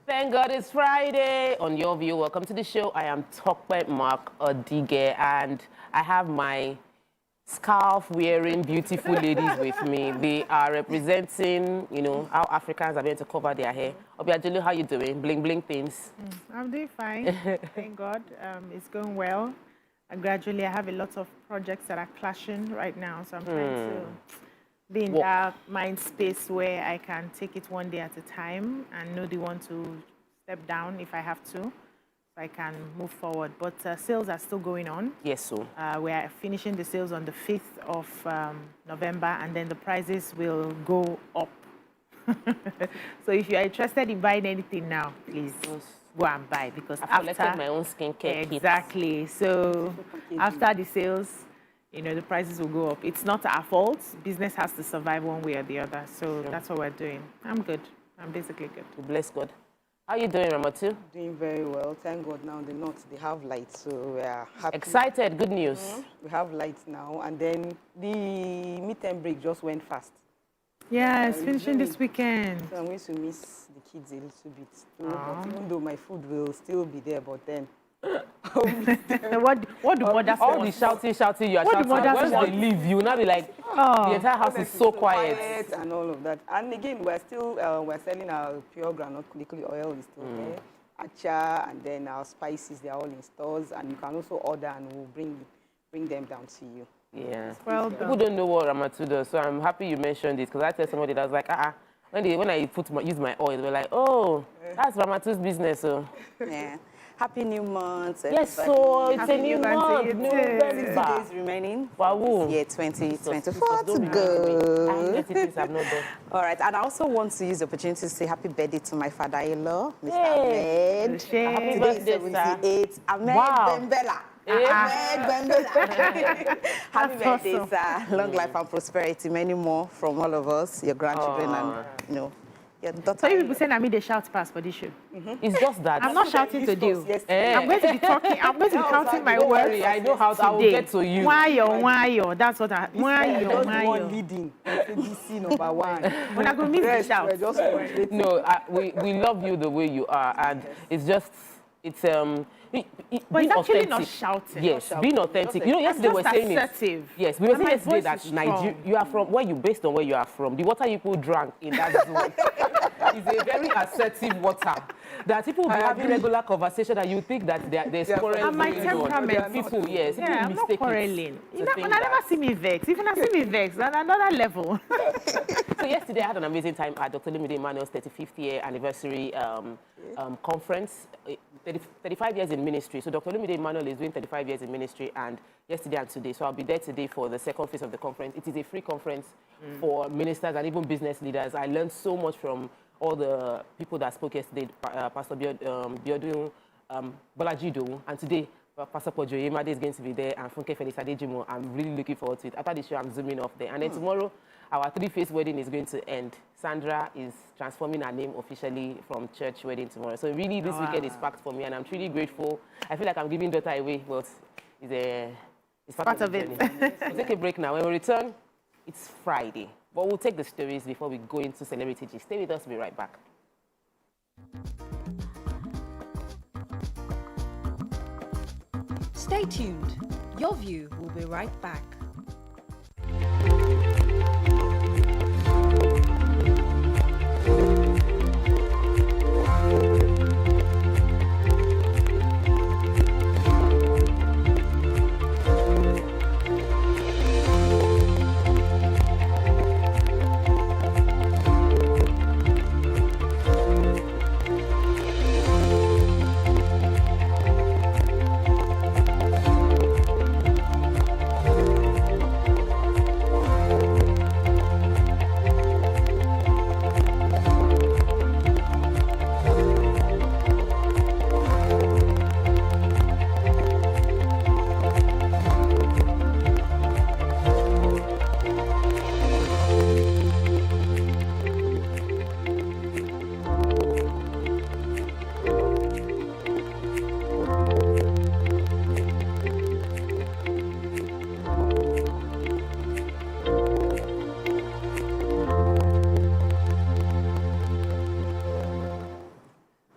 Thank God it's Friday. On Your View, welcome to the show. I am Tokwe Mark Odige, and I have my scarf-wearing beautiful ladies with me. They are representing, how Africans are going to cover their hair. Obiajulu, how you doing? Bling bling things. I'm doing fine. Thank God. It's going well. And gradually, I have a lot of projects that are clashing right now, so I'm trying to be in that mind space where I can take it one day at a time and know the one to step down if I have to, so I can move forward. But sales are still going on. Yes, so. We are finishing the sales on the 5th of November, and then the prices will go up. So if you are interested in buying anything now, please go and buy, because I've collected my own skincare kit. Exactly. So after the sales, the prices will go up. It's not our fault. Business has to survive one way or the other. So that's what we're doing. I'm good. I'm basically good. Bless God. How are you doing, Ramatu? Doing very well. Thank God now the north, they have light, so we are happy. Excited. Good news. We have light now, and then the midterm break just went fast. Yeah, it's finishing this weekend. So I'm going to miss the kids a little bit. But even though my food will still be there, but then what do mothers all the shouting you are shouting, once they leave you now be like, the entire house is so quiet and all of that. And again, we're still we're selling our pure groundnut liquid oil is still there, acha, and then our spices, they're all in stores, and you can also order and we'll bring them down to you. Yeah. Well, people don't know what Ramatu does, so I'm happy you mentioned this, because I tell somebody that was like, when I use my oil, they're like, oh, that's Ramatu's business. So yeah. Happy new month. Yes, so it's a new month. November. 6 days remaining. Wow. Yeah, 2024 to go. All right, and I also want to use the opportunity to say happy birthday to my father-in-law, Mr. Ahmed. Happy birthday, 78. Ahmed Bembela. Happy birthday, sir. Long life and prosperity, many more from all of us, your grandchildren, and your daughter. So you people saying I made a shout pass for this show? It's just that. I'm not shouting to you. I'm going to be talking. I'm going to be counting my words. Worry, I know how I will get to you. Why? That's what I. Why? Leading. ABC number 1. When I go miss the shout. No, we love you the way you are, and it's just but it's actually not shouting. Yes, being authentic. Yesterday we were saying assertive. Yes, we were saying yesterday that Nigeria, you are from based on where you are from. The water you people drank in that zone is a very assertive water. That people will be having regular conversation, and you think that there's quarreling. And my temperament. People, yes, yeah, I'm not quarreling. You never see me vex. Even I see me vex on another level. So yesterday I had an amazing time at Dr. Limide Emmanuel's 35th year anniversary conference. 35 years in ministry. So Dr. Limide Emmanuel is doing 35 years in ministry, and yesterday and today. So I'll be there today for the second phase of the conference. It is a free conference for ministers and even business leaders. I learned so much from all the people that spoke yesterday, Pastor Biodun, Bolajido, and today Pastor Pojo Yemade is going to be there, and Funke Felix Adejimo. I'm really looking forward to it. After the show, I'm zooming off there. And then tomorrow, our 3-phase wedding is going to end. Sandra is transforming her name officially from church wedding tomorrow. So really, this weekend is packed for me, and I'm truly grateful. I feel like I'm giving daughter away, but it's part of it. We'll take a break now. When we return, it's Friday. But we'll take the stories before we go into Celebrity G. Stay with us. We'll be right back. Stay tuned. Your View will be right back.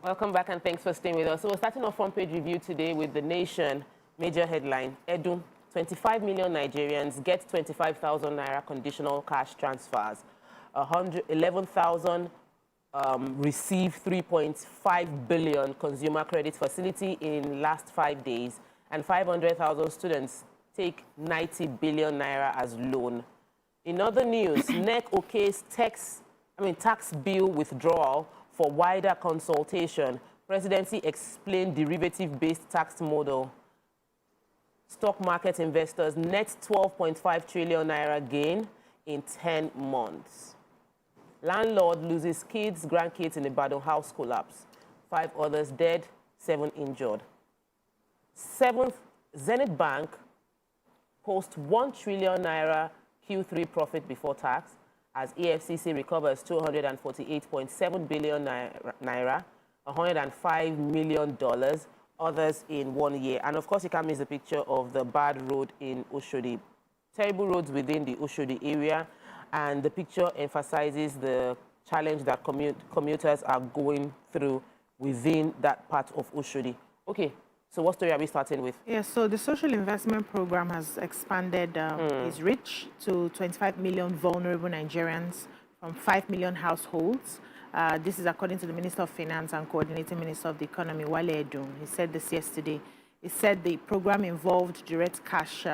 Welcome back and thanks for staying with us. So we're starting our front page review today with The Nation. Major headline, Edu, 25 million Nigerians get 25,000 naira conditional cash transfers. 11,000 receive 3.5 billion consumer credit facility in last 5 days. And 500,000 students take 90 billion naira as loan. In other news, NEC okays tax bill withdrawal for wider consultation. Presidency explained derivative-based tax model. Stock market investors net 12.5 trillion naira gain in 10 months. Landlord loses kids, grandkids in Ibadan house collapse. 5 others dead, 7 injured. 7th, Zenith Bank posts 1 trillion naira Q3 profit before tax as EFCC recovers 248.7 billion naira, $105 million, others in 1 year. And of course, you can't miss the picture of the bad road in Oshodi. Terrible roads within the Oshodi area, and the picture emphasizes the challenge that commuters are going through within that part of Oshodi. Okay. So what story are we starting with? Yes, so the social investment program has expanded its reach to 25 million vulnerable Nigerians from 5 million households. This is according to the Minister of Finance and Coordinating Minister of the Economy, Wale Edun. He said this yesterday. He said the program involved direct cash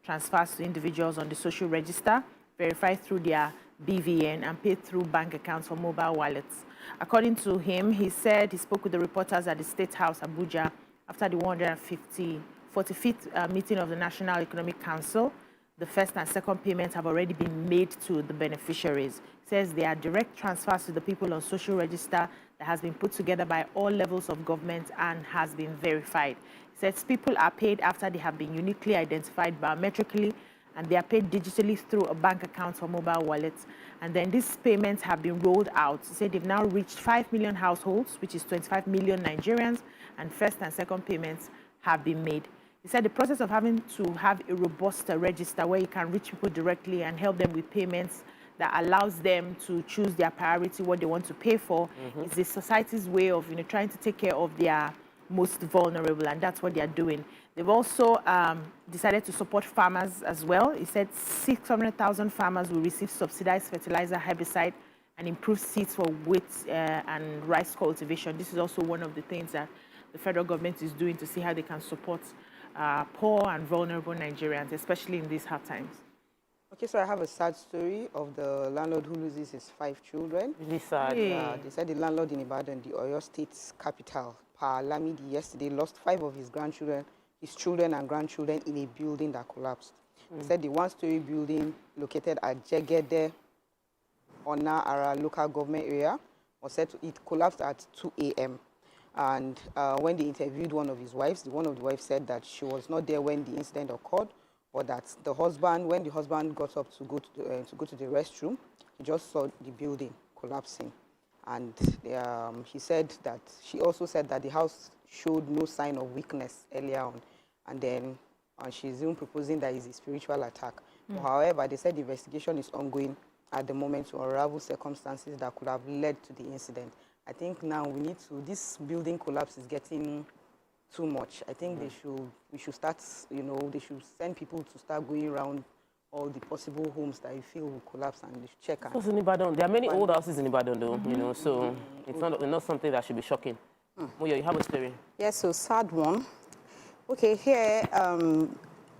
transfers to individuals on the social register, verified through their BVN and paid through bank accounts or mobile wallets. According to him, he said he spoke with the reporters at the State House, Abuja, after the 145th meeting of the National Economic Council. The first and second payments have already been made to the beneficiaries. It says they are direct transfers to the people on social register that has been put together by all levels of government and has been verified. It says people are paid after they have been uniquely identified biometrically, and they are paid digitally through a bank account or mobile wallet. And then these payments have been rolled out. He said they've now reached 5 million households, which is 25 million Nigerians, and first and second payments have been made. He said the process of having to have a robust register where you can reach people directly and help them with payments that allows them to choose their priority, what they want to pay for, is the society's way of trying to take care of their most vulnerable, and that's what they are doing. They've also decided to support farmers as well. He said 600,000 farmers will receive subsidized fertilizer, herbicide, and improved seeds for wheat and rice cultivation. This is also one of the things that the federal government is doing to see how they can support poor and vulnerable Nigerians, especially in these hard times. Okay, so I have a sad story of the landlord who loses his 5 children. Really sad. They said the landlord in Ibadan, the Oyo State's capital, Lamidi, yesterday lost 5 of his children and grandchildren in a building that collapsed. He said the 1-story building located at Jegede, Ona Ara local government area, it collapsed at 2 a.m. And when they interviewed one of his wives, one of the wives said that she was not there when the incident occurred, or that the husband, when the husband got up to go to the restroom, he just saw the building collapsing. And she also said that the house showed no sign of weakness earlier on. And then she's even proposing that it's a spiritual attack. However, they said the investigation is ongoing at the moment to unravel circumstances that could have led to the incident. I think now this building collapse is getting too much. I think we should start, they should send people to start going around all the possible homes that you feel will collapse and check. Because in Ibadan, there are many old houses in Ibadan though, so it's not something that should be shocking. Moyo, you have a story? Yes, so sad one. Okay, here,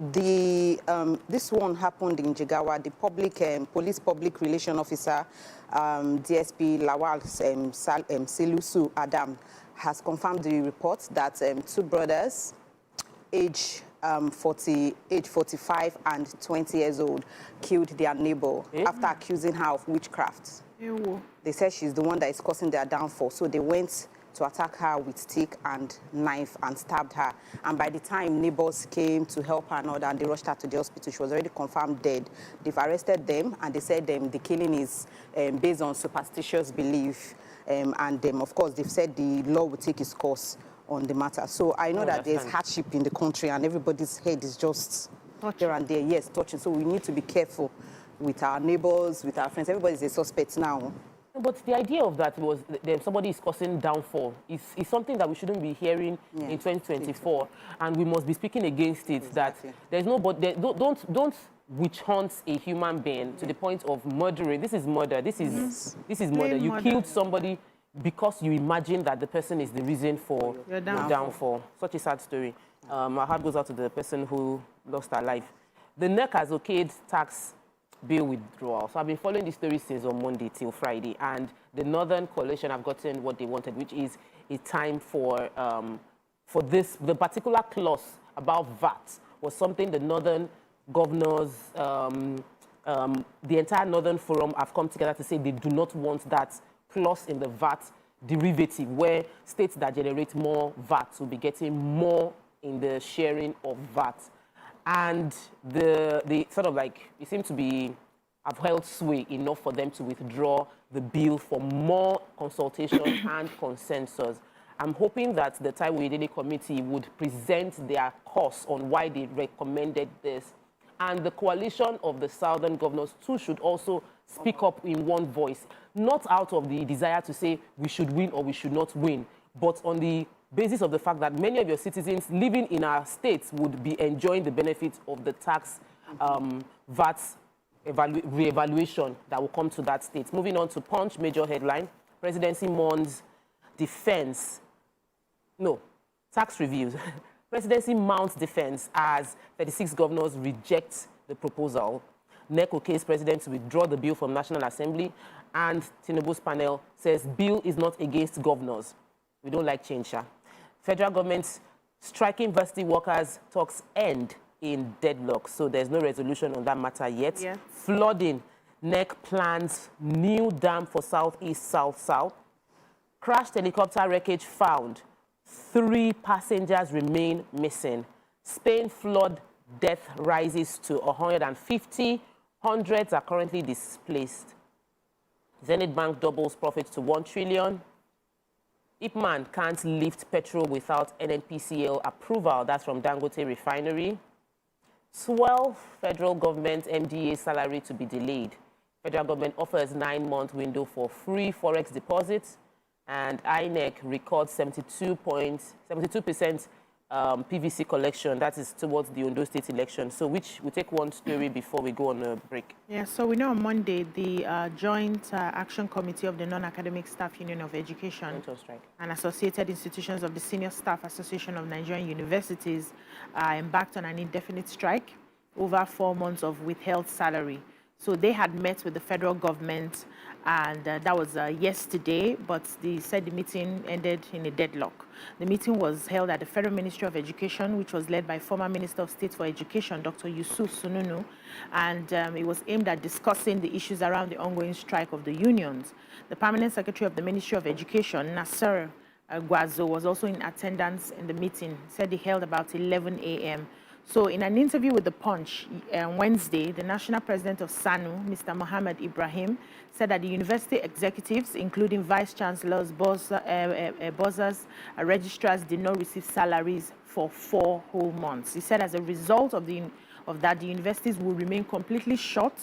this one happened in Jigawa. The police public relation officer, DSP Lawal Selusu Adam, has confirmed the report that 2 brothers, age 45 and 20 years old, killed their neighbor after accusing her of witchcraft. They said she's the one that is causing their downfall, so they went to attack her with stick and knife and stabbed her. And by the time neighbors came to help her and they rushed her to the hospital, she was already confirmed dead. They've arrested them, and they said the killing is based on superstitious belief. Of course, they've said the law will take its course on the matter. So I know that there's hardship in the country, and everybody's head is just here and there, yes, touching. So we need to be careful with our neighbors, with our friends. Everybody's a suspect now. But the idea of that was that somebody is causing downfall is something that we shouldn't be hearing in 2024, and we must be speaking against it. Exactly. That there's nobody, don't witch hunt a human being to the point of murdering. This is murder. This is murder. You killed somebody because you imagine that the person is the reason for your downfall. Such a sad story. Our heart goes out to the person who lost her life. The NEC has okayed tax bill withdrawal. So I've been following this story since on Monday till Friday, and the Northern Coalition have gotten what they wanted, which is a time for this. The particular clause about VAT was something the Northern governors, the entire Northern Forum have come together to say they do not want that clause in the VAT derivative, where states that generate more VAT will be getting more in the sharing of VAT. And the sort of like, it seemed to be, have held sway enough for them to withdraw the bill for more consultation and consensus. I'm hoping that the Taiwo Idede Committee would present their course on why they recommended this. And the coalition of the Southern governors too should also speak up in one voice, not out of the desire to say we should win or we should not win, but on the basis of the fact that many of your citizens living in our states would be enjoying the benefits of the tax VAT re-evaluation that will come to that state. Moving on to Punch, major headline, presidency mounts defense. No, tax reviews. Presidency mounts defense as 36 governors reject the proposal. NEC okays president to withdraw the bill from National Assembly, and Tinubu's panel says bill is not against governors. We don't like change, sha. Federal government striking university workers talks end in deadlock. So there's no resolution on that matter yet. Yeah. Flooding. NEC plans new dam for Southeast South. Crashed helicopter wreckage found. 3 passengers remain missing. Spain flood death rises to 150. Hundreds are currently displaced. Zenith Bank doubles profits to 1 trillion. Ipman can't lift petrol without NNPCL approval. That's from Dangote Refinery. 12 federal government MDA salary to be delayed. Federal government offers 9-month window for free forex deposits. And INEC records 72% PVC collection. That is towards the Ondo State election. So we take one story before we go on a break. Yeah, so we know on Monday, the Joint Action Committee of the Non-Academic Staff Union of Education and Associated Institutions of the Senior Staff Association of Nigerian Universities embarked on an indefinite strike over 4 months of withheld salary. So they had met with the federal government, and that was yesterday, but they said the meeting ended in a deadlock. The meeting was held at the Federal Ministry of Education, which was led by former Minister of State for Education, Dr. Yusuf Sununu, and it was aimed at discussing the issues around the ongoing strike of the unions. The Permanent Secretary of the Ministry of Education, Nasser Guazo, was also in attendance in the meeting, said he held about 11 a.m. So in an interview with The Punch on Wednesday, the national president of SANU, Mr. Mohammed Ibrahim, said that the university executives, including vice chancellors, buzzers, registrars, did not receive salaries for 4 whole months. He said as a result of that, the universities will remain completely short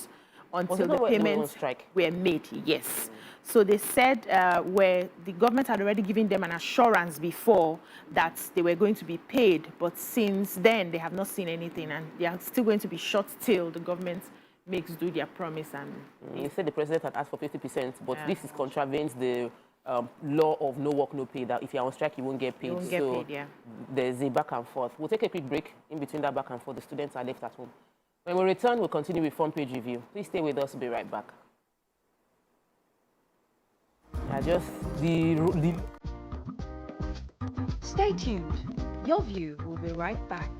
until the payments were made. Yes. So they said where the government had already given them an assurance before that they were going to be paid, but since then they have not seen anything, and they are still going to be short till the government makes do their promise. And you said the president had asked for 50%, but this is contravenes the law of no work, no pay, that if you're on strike, you won't get paid. You won't get paid, yeah. There's a back and forth. We'll take a quick break. In between that back and forth, the students are left at home. When we return, we'll continue with front page review. Please stay with us. We'll be right back. Stay tuned. Your view will be right back.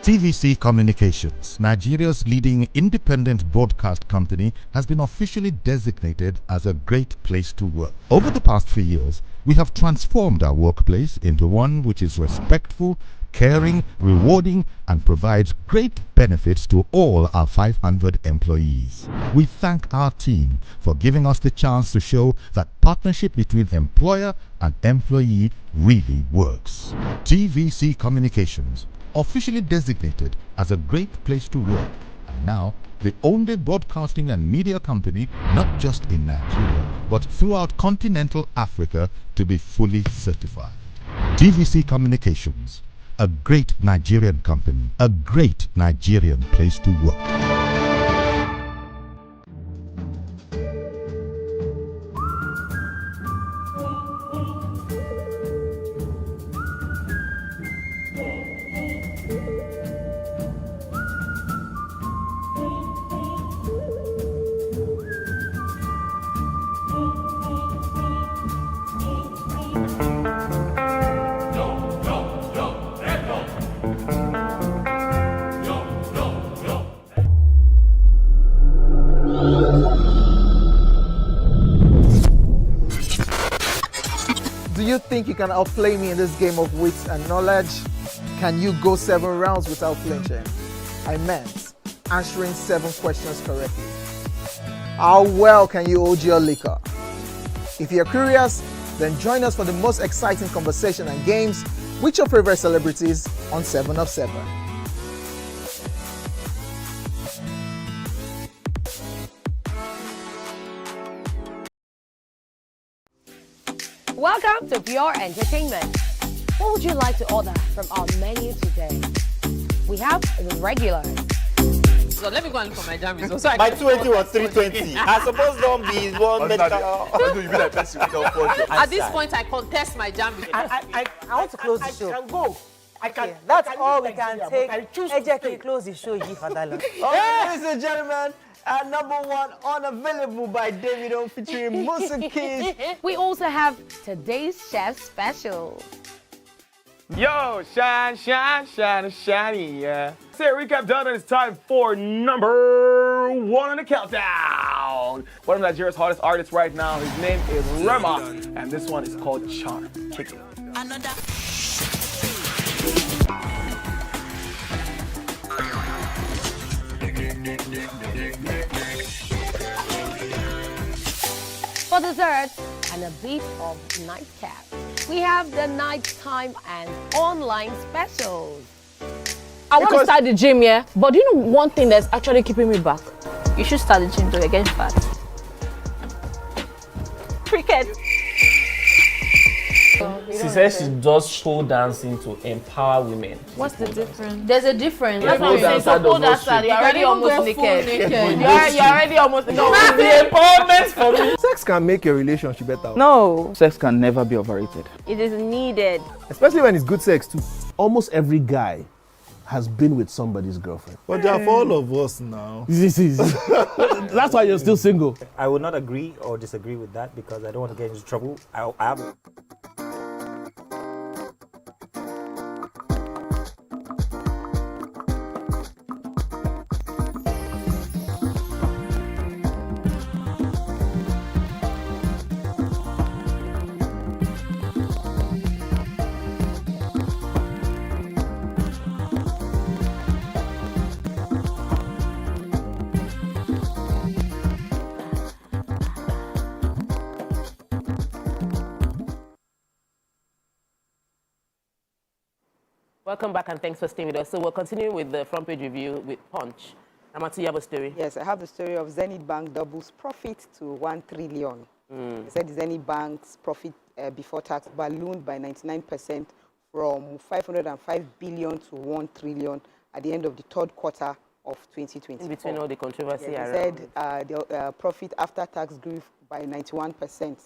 TVC Communications, Nigeria's leading independent broadcast company, has been officially designated as a great place to work. Over the past few years, we have transformed our workplace into one which is respectful, caring, rewarding, and provides great benefits to all our 500 employees. We thank our team for giving us the chance to show that partnership between employer and employee really works. TVC Communications, officially designated as a great place to work, and now the only broadcasting and media company, not just in Nigeria, but throughout continental Africa, to be fully certified. TVC Communications, a great Nigerian company, a great Nigerian place to work. Do you think you can outplay me in this game of wits and knowledge? Can you go 7 rounds without flinching? I meant answering 7 questions correctly. How well can you hold your liquor? If you're curious, then join us for the most exciting conversation and games with your favorite celebrities on 7 of 7. Welcome to Pure Entertainment. What would you like to order from our menu today? We have the regular. So let me go and look for my jammies. Also, My 280 was 320. I suppose don't be one medical. At this point, I contest my jammies. I want to close the show. I can go. I can. That's I can all do we can Nigeria, take. but I choose to Ejeki, stay. close the show, you for that long. Ladies and gentlemen, #1 unavailable by Davido featuring Musa Keys. We also have today's chef special. Yo, shine, shine, shine, shiny, yeah. Say recap done, and it's time for #1 on the countdown. One of Nigeria's hottest artists right now, his name is Rema, and this one is called Charm. Kick it. For dessert and a bit of nightcap, we have the nighttime and online specials. I want to start the gym, yeah? But do you know one thing that's actually keeping me back? You should start the gym to get fat. Cricket. She says she does pole dancing to empower women. What's the difference? There's a difference. Yeah, That's what I'm saying. So pole dancer, you're already almost naked. You're already almost naked. No, the empowerment for me. Sex can make your relationship better. No, sex can never be overrated. It is needed. Especially when it's good sex too. Almost every guy has been with somebody's girlfriend. But they are for all of us now. That's why you're still single. I would not agree or disagree with that because I don't want to get into trouble. I have. Welcome back and thanks for staying with us. So we're continuing with the front page review with Punch. Amatu, you have a story? Yes, I have the story of Zenith Bank doubles profit to 1 trillion. They said Zenith Bank's profit before tax ballooned by 99% from 505 billion to 1 trillion at the end of the third quarter of 2024. In between all the controversy They around. said the profit after tax grew by 91%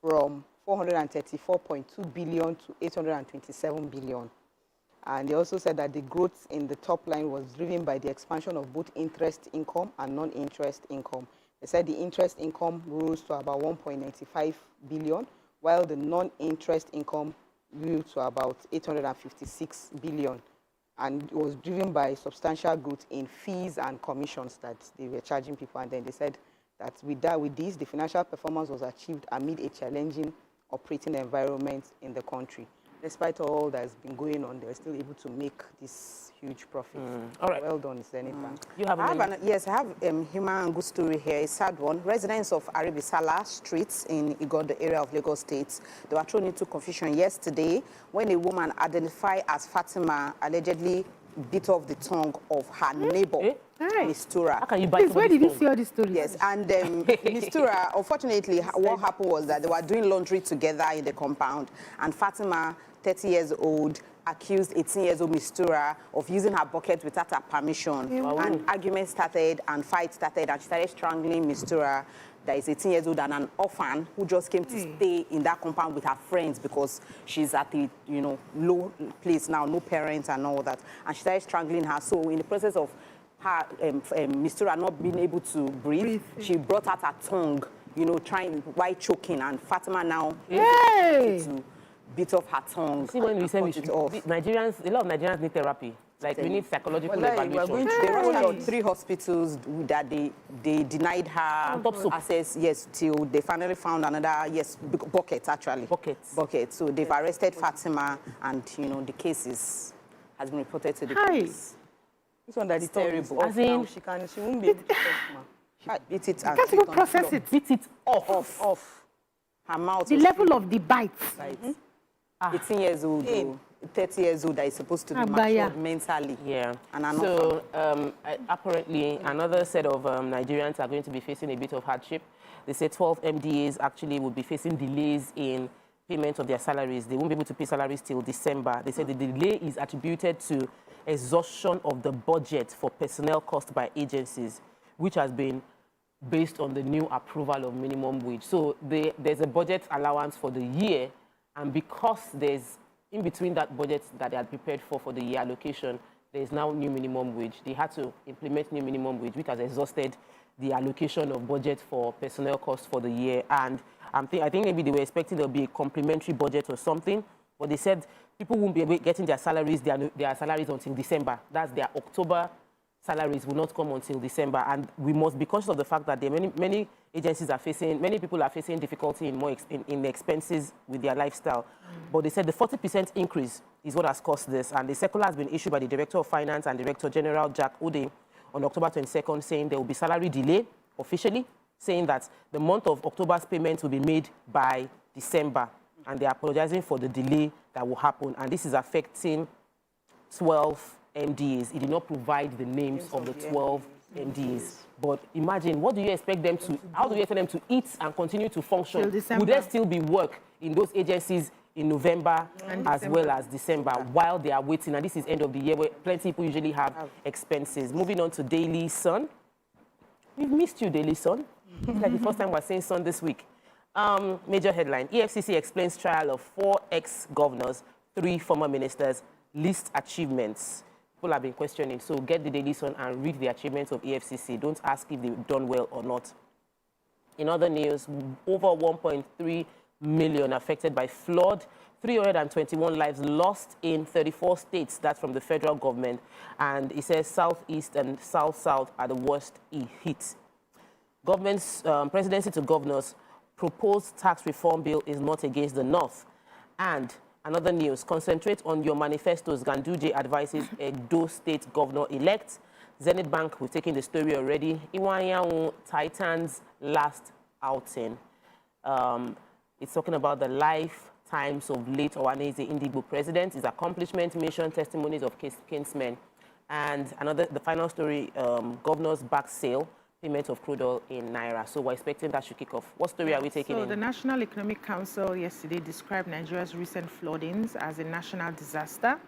from 434.2 billion to 827 billion. And they also said that the growth in the top line was driven by the expansion of both interest income and non-interest income. They said the interest income rose to about 1.95 billion, while the non-interest income grew to about 856 billion. And it was driven by substantial growth in fees and commissions that they were charging people. And then they said that with this, the financial performance was achieved amid a challenging operating environment in the country. Despite all that has been going on, they're still able to make this huge profit. All right. Well done, Zenith Bank. You have Yes, I have a human and good story here, a sad one. Residents of Aribisala Street in Igodo area of Lagos State, they were thrown into confusion yesterday when a woman identified as Fatima allegedly bit off the tongue of her neighbor, Mistura. How can you bite Where did you see all these stories? Yes, and Mistura, unfortunately, what happened was that they were doing laundry together in the compound, and Fatima, 30 years old, accused 18-years-old Mistura of using her bucket without her permission. Wow. And argument started, and fight started, and she started strangling Mistura, that is 18 years old and an orphan who just came to stay in that compound with her friends because she's at a low place now, no parents and all that. And she started strangling her. So in the process of her, Mistura not being able to breathe, she brought out her tongue, trying while choking, and Fatima now to bit off her tongue. See, when we say we should, Nigerians, a lot of Nigerians need therapy. Like, we need psychological evaluation. They rushed out 3 hospitals that they denied her access, till they finally found another, bucket, actually. Bucket. So they've arrested Fatima, and, the case has been reported to the police. This one that is terrible. As in, she won't be able to beat it. Can't even process it. Beat it off. Her mouth. The level of the bites. 18 years old, 30 years old, that is supposed to be matured mentally. Yeah. So apparently, another set of Nigerians are going to be facing a bit of hardship. They say 12 MDAs actually will be facing delays in payment of their salaries. They won't be able to pay salaries till December. They say the delay is attributed to exhaustion of the budget for personnel costs by agencies, which has been based on the new approval of minimum wage. So there's a budget allowance for the year, and because there's in between that budget that they had prepared for the year allocation, there's now new minimum wage. They had to implement new minimum wage, which has exhausted the allocation of budget for personnel costs for the year. And I think maybe they were expecting there'll be a complementary budget or something, but they said people won't be getting their salaries until December. That's their October salaries will not come until December, and we must be cautious of the fact that many agencies are facing, many people are facing difficulty in the expenses with their lifestyle. But they said the 40% increase is what has caused this, and the circular has been issued by the Director of Finance and Director General Jack Ode on October 22nd, saying there will be salary delay officially, saying that the month of October's payments will be made by December, and they are apologizing for the delay that will happen, and this is affecting 12 MDAs. It did not provide the names of the 12 MDAs. But imagine, what do you expect them to, how do you expect them to eat and continue to function? Would there still be work in those agencies in November as well as December while they are waiting? And this is end of the year where plenty of people usually have expenses. Moving on to Daily Sun. We've missed you, Daily Sun. It's like the first time we're saying Sun this week. Major headline, EFCC explains trial of 4 ex-governors, 3 former ministers, list achievements. People have been questioning, so get the Daily Sun and read the achievements of EFCC. Don't ask if they've done well or not. In other news, over 1.3 million affected by flood, 321 lives lost in 34 states. That's from the federal government. And it says Southeast and South-South are the worst hit. Government's presidency to governors, proposed tax reform bill is not against the North. And another news, concentrate on your manifestos. Ganduje advises Edo State Governor-elect. Zenith Bank, we've taken the story already. Iwanyanwu Titans' last outing. It's talking about the lifetimes of late Owaneze Indigbo president, his accomplishments, mission, testimonies of kinsmen. And the final story, governor's back sale, payment of crude oil in Naira. So we're expecting that should kick off. What story are we taking in? The National Economic Council yesterday described Nigeria's recent floodings as a national disaster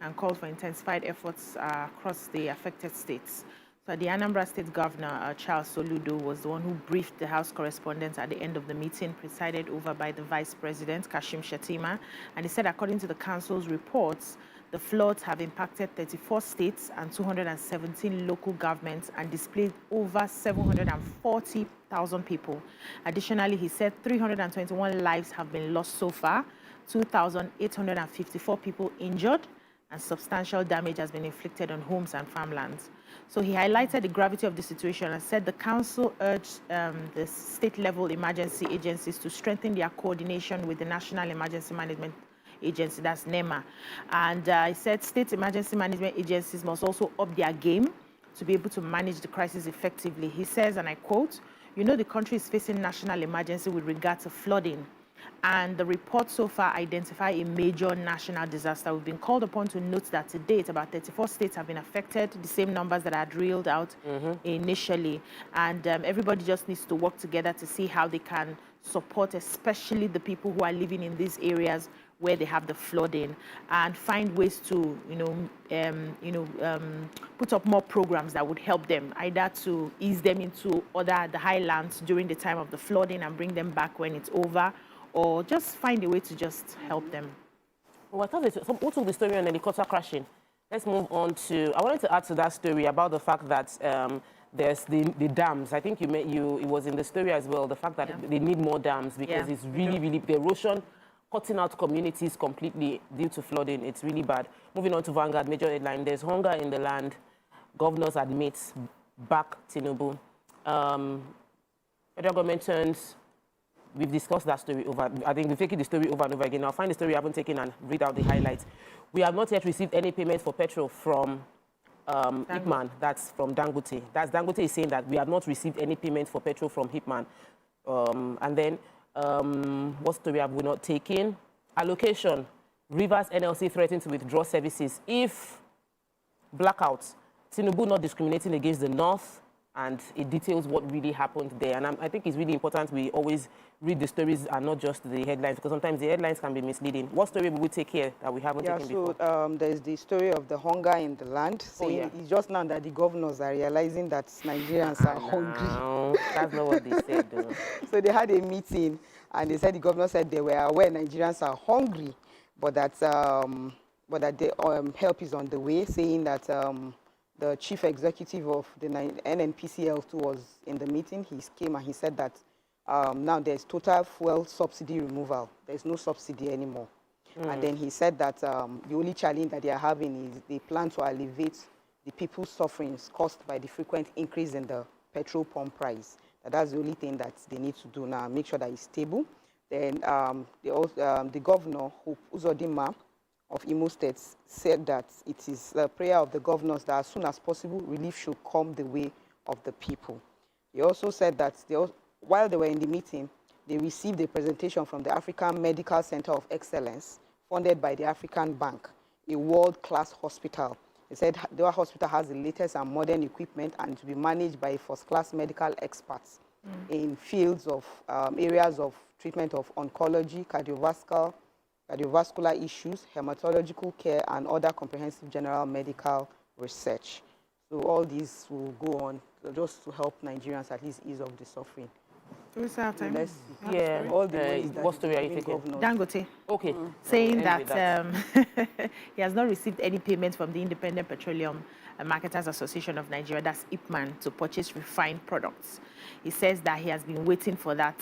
and called for intensified efforts across the affected states. So the Anambra State Governor, Charles Soludo, was the one who briefed the House correspondents at the end of the meeting, presided over by the Vice President, Kashim Shettima. And he said, according to the Council's reports, the floods have impacted 34 states and 217 local governments and displaced over 740,000 people. Additionally, he said 321 lives have been lost so far, 2,854 people injured, and substantial damage has been inflicted on homes and farmlands. So he highlighted the gravity of the situation and said the council urged the state-level emergency agencies to strengthen their coordination with the National Emergency Management Agency, that's NEMA. And he said state emergency management agencies must also up their game to be able to manage the crisis effectively. He says, and I quote, "You know the country is facing national emergency with regard to flooding. And the report so far identify a major national disaster. We've been called upon to note that to date, about 34 states have been affected, the same numbers that are drilled out initially. And everybody just needs to work together to see how they can support, especially the people who are living in these areas where they have the flooding, and find ways to, put up more programs that would help them, either to ease them into the highlands during the time of the flooding and bring them back when it's over, or just find a way to just help them. Well, I thought what was the story on helicopter crashing? Let's move on to, I wanted to add to that story about the fact that there's the dams. I think it was in the story as well, the fact that they need more dams because it's really, the erosion, cutting out communities completely due to flooding. It's really bad. Moving on to Vanguard, major headline, there's hunger in the land. Governors admit, back Tinubu. Federal government turns, we've discussed that story over. I think we've taken the story over and over again. I'll find the story I haven't taken and read out the highlights. We have not yet received any payment for petrol from Hipman, that's from Dangote. That's Dangote is saying that we have not received any payment for petrol from Hipman. And then, what story have we not taken? Allocation. Rivers NLC threatened to withdraw services if blackouts. Tinubu not discriminating against the North, and it details what really happened there. And I think it's really important we always read the stories and not just the headlines, because sometimes the headlines can be misleading. What story will we take here that we haven't taken before? There's the story of the hunger in the land, saying it's just now that the governors are realizing that Nigerians are hungry. No, that's not what they said, though. So they had a meeting, and they said the governor said they were aware Nigerians are hungry, but that the help is on the way, saying that the chief executive of the NNPCL was in the meeting. He came and he said that now there's total fuel subsidy removal. There's no subsidy anymore. And then he said that the only challenge that they are having is they plan to alleviate the people's sufferings caused by the frequent increase in the petrol pump price. That's the only thing that they need to do now, make sure that it's stable. Then the governor, Uzodinma, of Imo State, said that it is the prayer of the governors that as soon as possible, relief should come the way of the people. He also said that while they were in the meeting, they received a presentation from the African Medical Center of Excellence, funded by the African Bank, a world-class hospital. He said the hospital has the latest and modern equipment and to be managed by first-class medical experts in fields of areas of treatment of oncology, cardiovascular issues, hematological care, and other comprehensive general medical research. So all these will go on just to help Nigerians at least ease off the suffering. All what story are you taking? Dangote. Okay. Saying that he has not received any payment from the Independent Petroleum Marketers Association of Nigeria, that's IPMAN, to purchase refined products. He says that he has been waiting for that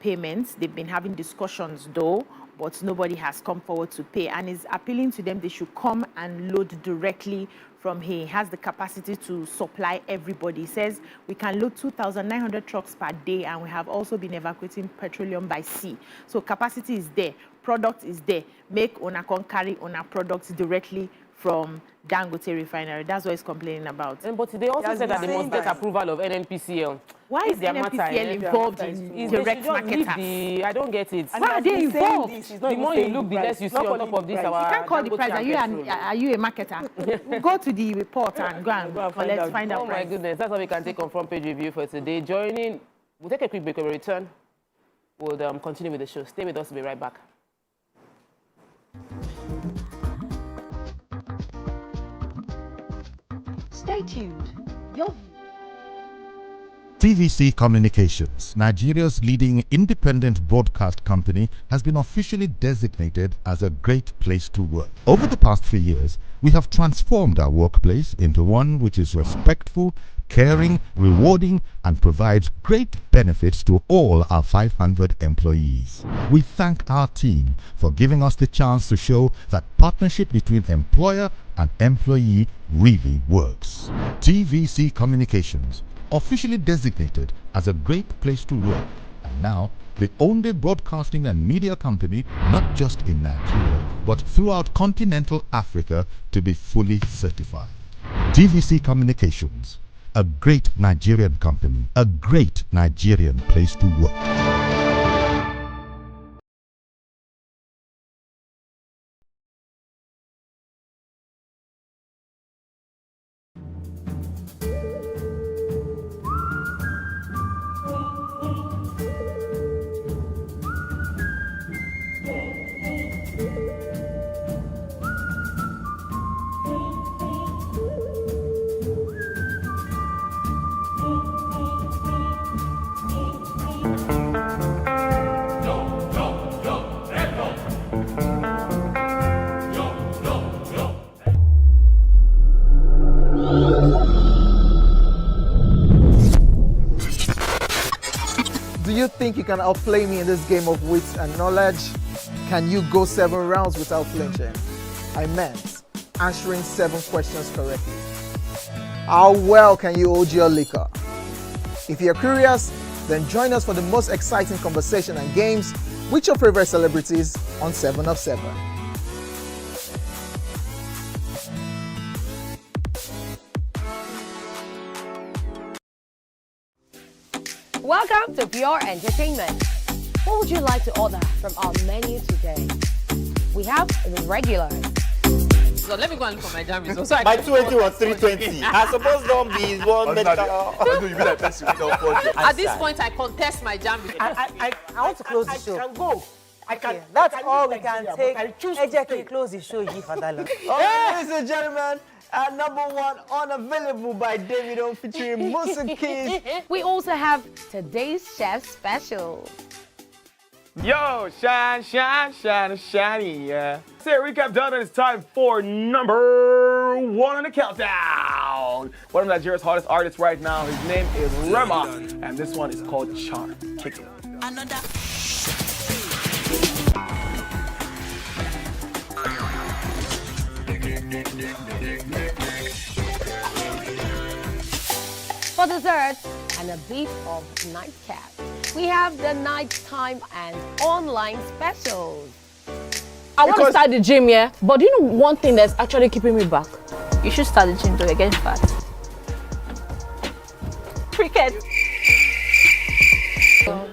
payment. They've been having discussions though, but nobody has come forward to pay, and is appealing to them they should come and load directly from here. He has the capacity to supply everybody. He says we can load 2,900 trucks per day, and we have also been evacuating petroleum by sea. So capacity is there, product is there. Make una con carry una products directly from Dangote refinery. That's what he's complaining about. But they also said that they must get approval of NNPCL. Why is NNPCL involved in direct marketers? I don't get it. Why are they involved? The more you look, the less you see on top of this. You can't call the price. Are you a marketer? Go to the report and go and collect, find out. Oh my goodness, that's what we can take on front page review for today. We'll take a quick break. When we return, we'll continue with the show. Stay with us. We'll be right back. Stay tuned. Your TVC Communications, Nigeria's leading independent broadcast company, has been officially designated as a great place to work. Over the past few years, we have transformed our workplace into one which is respectful, caring, rewarding, and provides great benefits to all our 500 employees. We thank our team for giving us the chance to show that partnership between employer and employee really works. TVC Communications, officially designated as a great place to work, and now the only broadcasting and media company not just in Nigeria but throughout continental Africa to be fully certified. TVC Communications, a great Nigerian company, a great Nigerian place to work. you think you can outplay me in this game of wits and knowledge? Can you go 7 rounds without flinching? I meant answering 7 questions correctly. How well can you hold your liquor? If you're curious, then join us for the most exciting conversation and games with your favorite celebrities on 7 of 7. Welcome to Pure Entertainment. What would you like to order from our menu today? We have the regulars. So let me go and look for my jam results. So My 20 was 320. I suppose don't be one medical. At this point, I contest my jam results. I want to close the show. I can go. I can. Okay, that's I all can we can but take. I choose to Ejeki, stay. close the show. Ladies and gentlemen, number 1 unavailable by Davido featuring Musa Keys. We also have today's chef special. Yo, shine, shine, shine, shiny, yeah. Say recap done, and it's time for number 1 on the countdown. One of Nigeria's hottest artists right now, his name is Rema, and this one is called Charm. Kick it. For dessert and a bit of nightcap, we have the nighttime and online specials. I want to start the gym, yeah? But do you know one thing that's actually keeping me back? You should start the gym, though. You're getting fat. Cricket.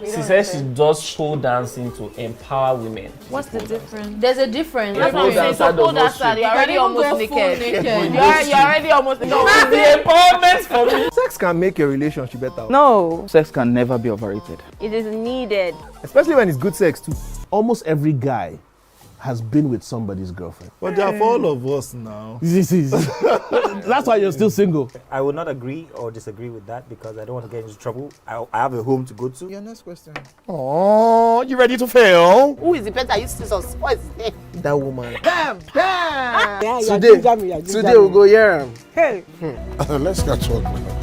She says she does show dancing to empower women. What's the difference? There's a difference. That's what I'm saying. So pole dancer, you're already almost naked. You're already almost naked. It's the empowerment for me. Sex can make your relationship better. No. Sex can never be overrated. It is needed. Especially when it's good sex too. Almost every guy has been with somebody's girlfriend. But they are for all of us now. That's why you're still single. I will not agree or disagree with that because I don't want to get into trouble. I have a home to go to. Your next question. Oh, you ready to fail? Who is the better? You scissors. What is his name? That woman. Bam! Bam! Yeah, Today we'll go here. Hey. Let's catch up now.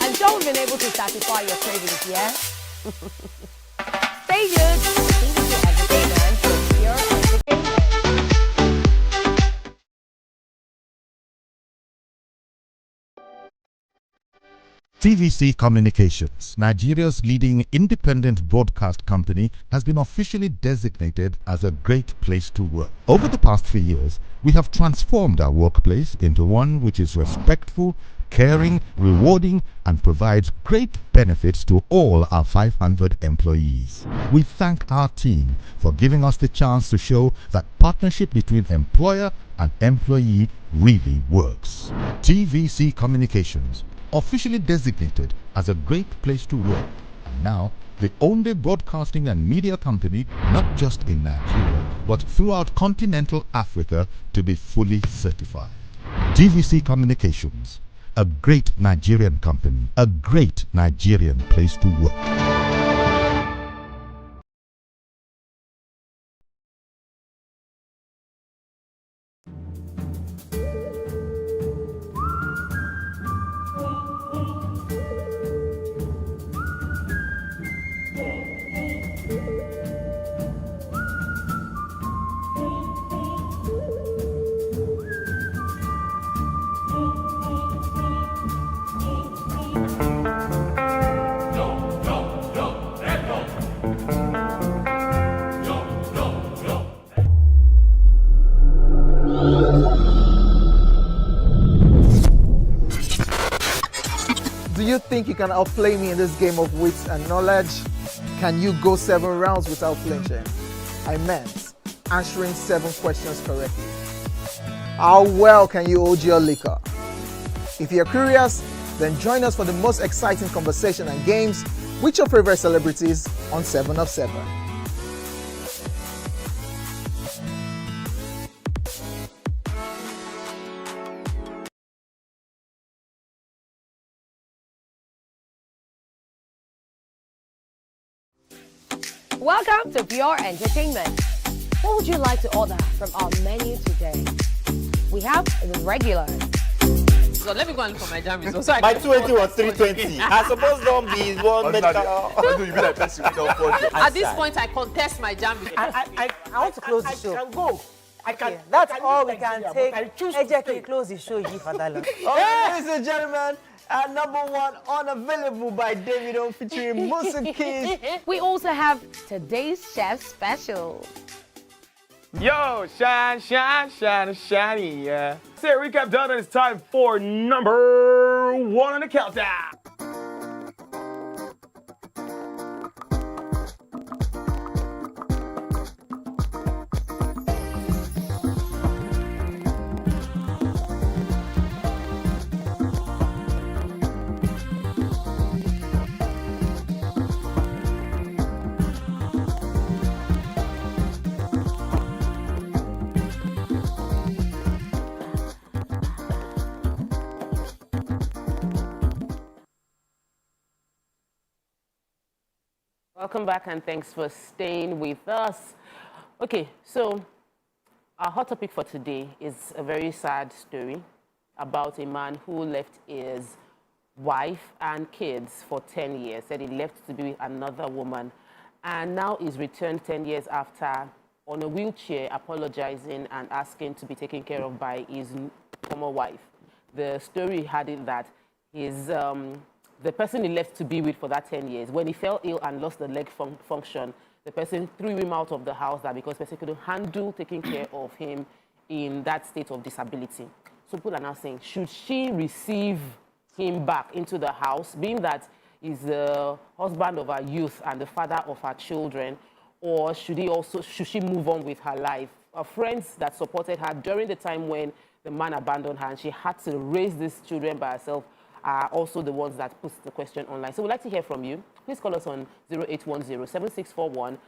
I'm sure we've been able to satisfy your cravings, yeah? Stay tuned. TVC Entertainment for Pure Entertainment. TVC Communications, Nigeria's leading independent broadcast company, has been officially designated as a great place to work. Over the past few years, we have transformed our workplace into one which is respectful, caring, rewarding, and provides great benefits to all our 500 employees. We thank our team for giving us the chance to show that partnership between employer and employee really works. TVC Communications, officially designated as a great place to work, and now the only broadcasting and media company not just in Nigeria but throughout continental Africa to be fully certified. TVC Communications, a great Nigerian company, a great Nigerian place to work. Do you think you can outplay me in this game of wits and knowledge? Can you go 7 rounds without flinching? I meant answering 7 questions correctly. How well can you hold your liquor? If you're curious, then join us for the most exciting conversation and games with your favorite celebrities on 7 of 7. Welcome to Pure Entertainment. What would you like to order from our menu today? We have the regulars. So let me go and look for my jammies. So My 280 was 320. I suppose don't be one medical. You be like person with unfortunate. at this point, I contest my jammies. I want to close the show. I can go. I can. That's I can all leave we can Nigeria, take. but I choose to Ejeki, stay. close the show, Yi Fadala. Ladies and gentlemen, number one, Unavailable by Davido featuring Musa Keys. We also have today's chef special. Yo, shine, shine, shine, shiny, yeah. Say recap done, and it's time for number 1 on the countdown. Welcome back and thanks for staying with us. Okay, so our hot topic for today is a very sad story about a man who left his wife and kids for 10 years, said he left to be with another woman, and now is returned 10 years after on a wheelchair, apologizing and asking to be taken care of by his former wife. The story had it that his the person he left to be with for that 10 years, when he fell ill and lost the leg function, the person threw him out of the house because the person couldn't handle taking care of him in that state of disability. So people are now saying, should she receive him back into the house, being that he's the husband of her youth and the father of her children, or should she move on with her life? Her friends that supported her during the time when the man abandoned her and she had to raise these children by herself are also the ones that put the question online. So we'd like to hear from you. Please call us on 0810-7641-79.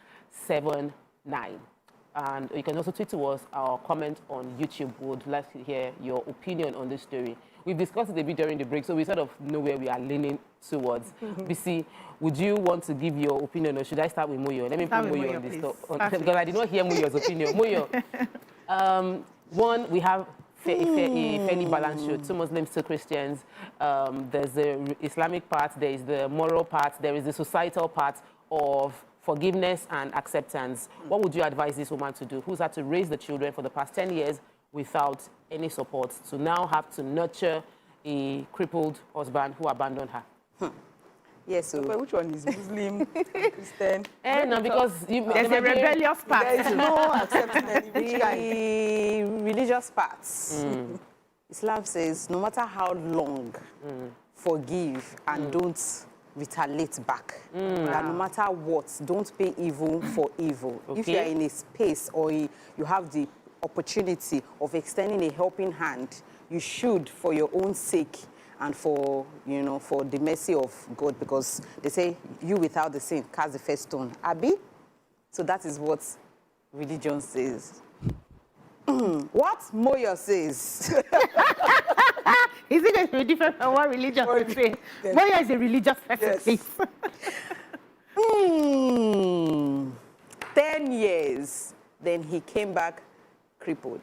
And you can also tweet to us or comment on YouTube. We would like to hear your opinion on this story. We've discussed it a bit during the break, so we sort of know where we are leaning towards. BC, would you want to give your opinion, or should I start with Moyo? Let me put Moyo on this talk. Because I did not hear Moyo's opinion. Moyo, one, we have a fairly balanced show. 2 Muslims, 2 Christians. There's the Islamic part, there is the moral part, there is the societal part of forgiveness and acceptance. What would you advise this woman to do, who's had to raise the children for the past 10 years without any support, to now have to nurture a crippled husband who abandoned her? Yes, so which one is Muslim, Christian? No, because there's a rebellious part. There is no accepting any religious parts. Islam says no matter how long, forgive and don't retaliate back. And no matter what, don't pay evil for evil. Okay. If you are in a space or you have the opportunity of extending a helping hand, you should, for your own sake, and for, for the mercy of God, because they say, you without the sin, cast the first stone. Abi? So that is what religion says. What Moyo says. Is it going to be different from what religion would say? Moyo is a religious person, please. 10 years, then he came back crippled.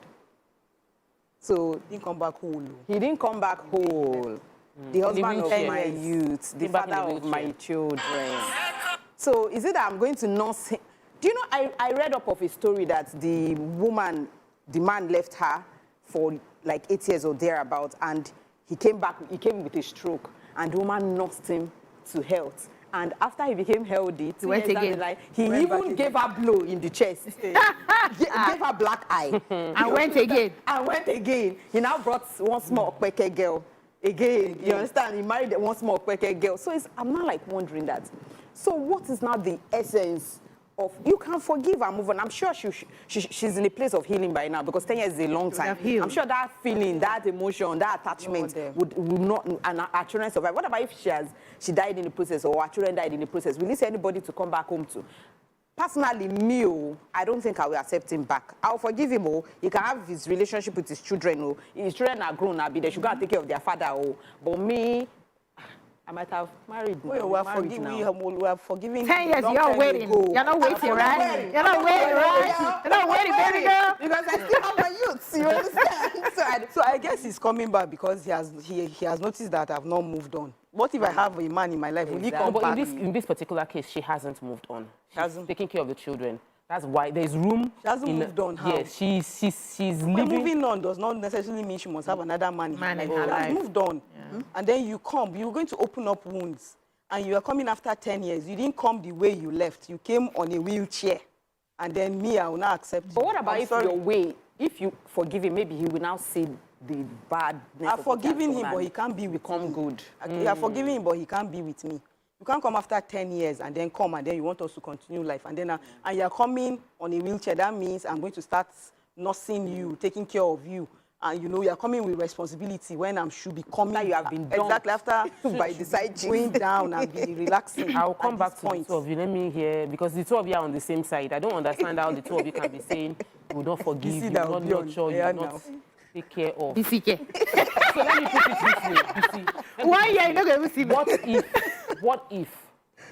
So he didn't come back whole. He didn't come back whole. The husband of my youth, the father of my children. So is it that I'm going to nurse him? Do you know, I read up of a story that the man left her for like 8 years or thereabout, and he came back, he came with a stroke, and the woman nursed him to health. And after he became healthy, he went again. He even gave her blow in the chest. Gave her black eye. And went again. And went again. He now brought one small Kweke girl. Again. You understand? He married one small Kweke girl. So I'm not like wondering that. So what is now the essence of, you can forgive and move on? I'm sure she's in a place of healing by now, because 10 years is a long time. I'm sure that feeling, that emotion, that attachment would not, and our children survive. What about if she died in the process, or our children died in the process? Will you see anybody to come back home to? Personally, me, I don't think I will accept him back. I'll forgive him. He can have his relationship with his children. His children are grown. They should go and take care of their father. But me, I might have married. We are forgiving. 10 years, you're waiting. You're not waiting, right? You're not waiting, right? You're not waiting, baby girl. Because I still have my youth, you understand? So So I guess he's coming back because he has noticed that I've not moved on. What if I have a man in my life? Will he come But back? in this particular case, she hasn't moved on. She's taking care of the children. That's why there's room. She hasn't moved on. How? Yes, she's But living. moving on does not necessarily mean she must have another man in her life. her She life. has moved on. And then you come. You're going to open up wounds. And you are coming after 10 years. You didn't come the way you left. You came on a wheelchair. And then me, I will not accept you. But what about I'm if sorry. your way, if you forgive him, maybe he will now see the bad. I've forgiven him, but he can't be with become me. good. You are forgiving him, but he can't be with me. You can't come after 10 years and then come and then you want us to continue life. And then and you're coming on a wheelchair. That means I'm going to start nursing you, taking care of you. And you know, you're coming with responsibility when I should be coming. After you have been done. Exactly, after by the side going down and be relaxing. I'll come back to point. the two of you. Let me hear, because the two of you are on the same side. I don't understand how the two of you can be saying, you will not forgive, you will not nurture, you will not take care of. So let me put it this way. Why are you not going to see me? What if,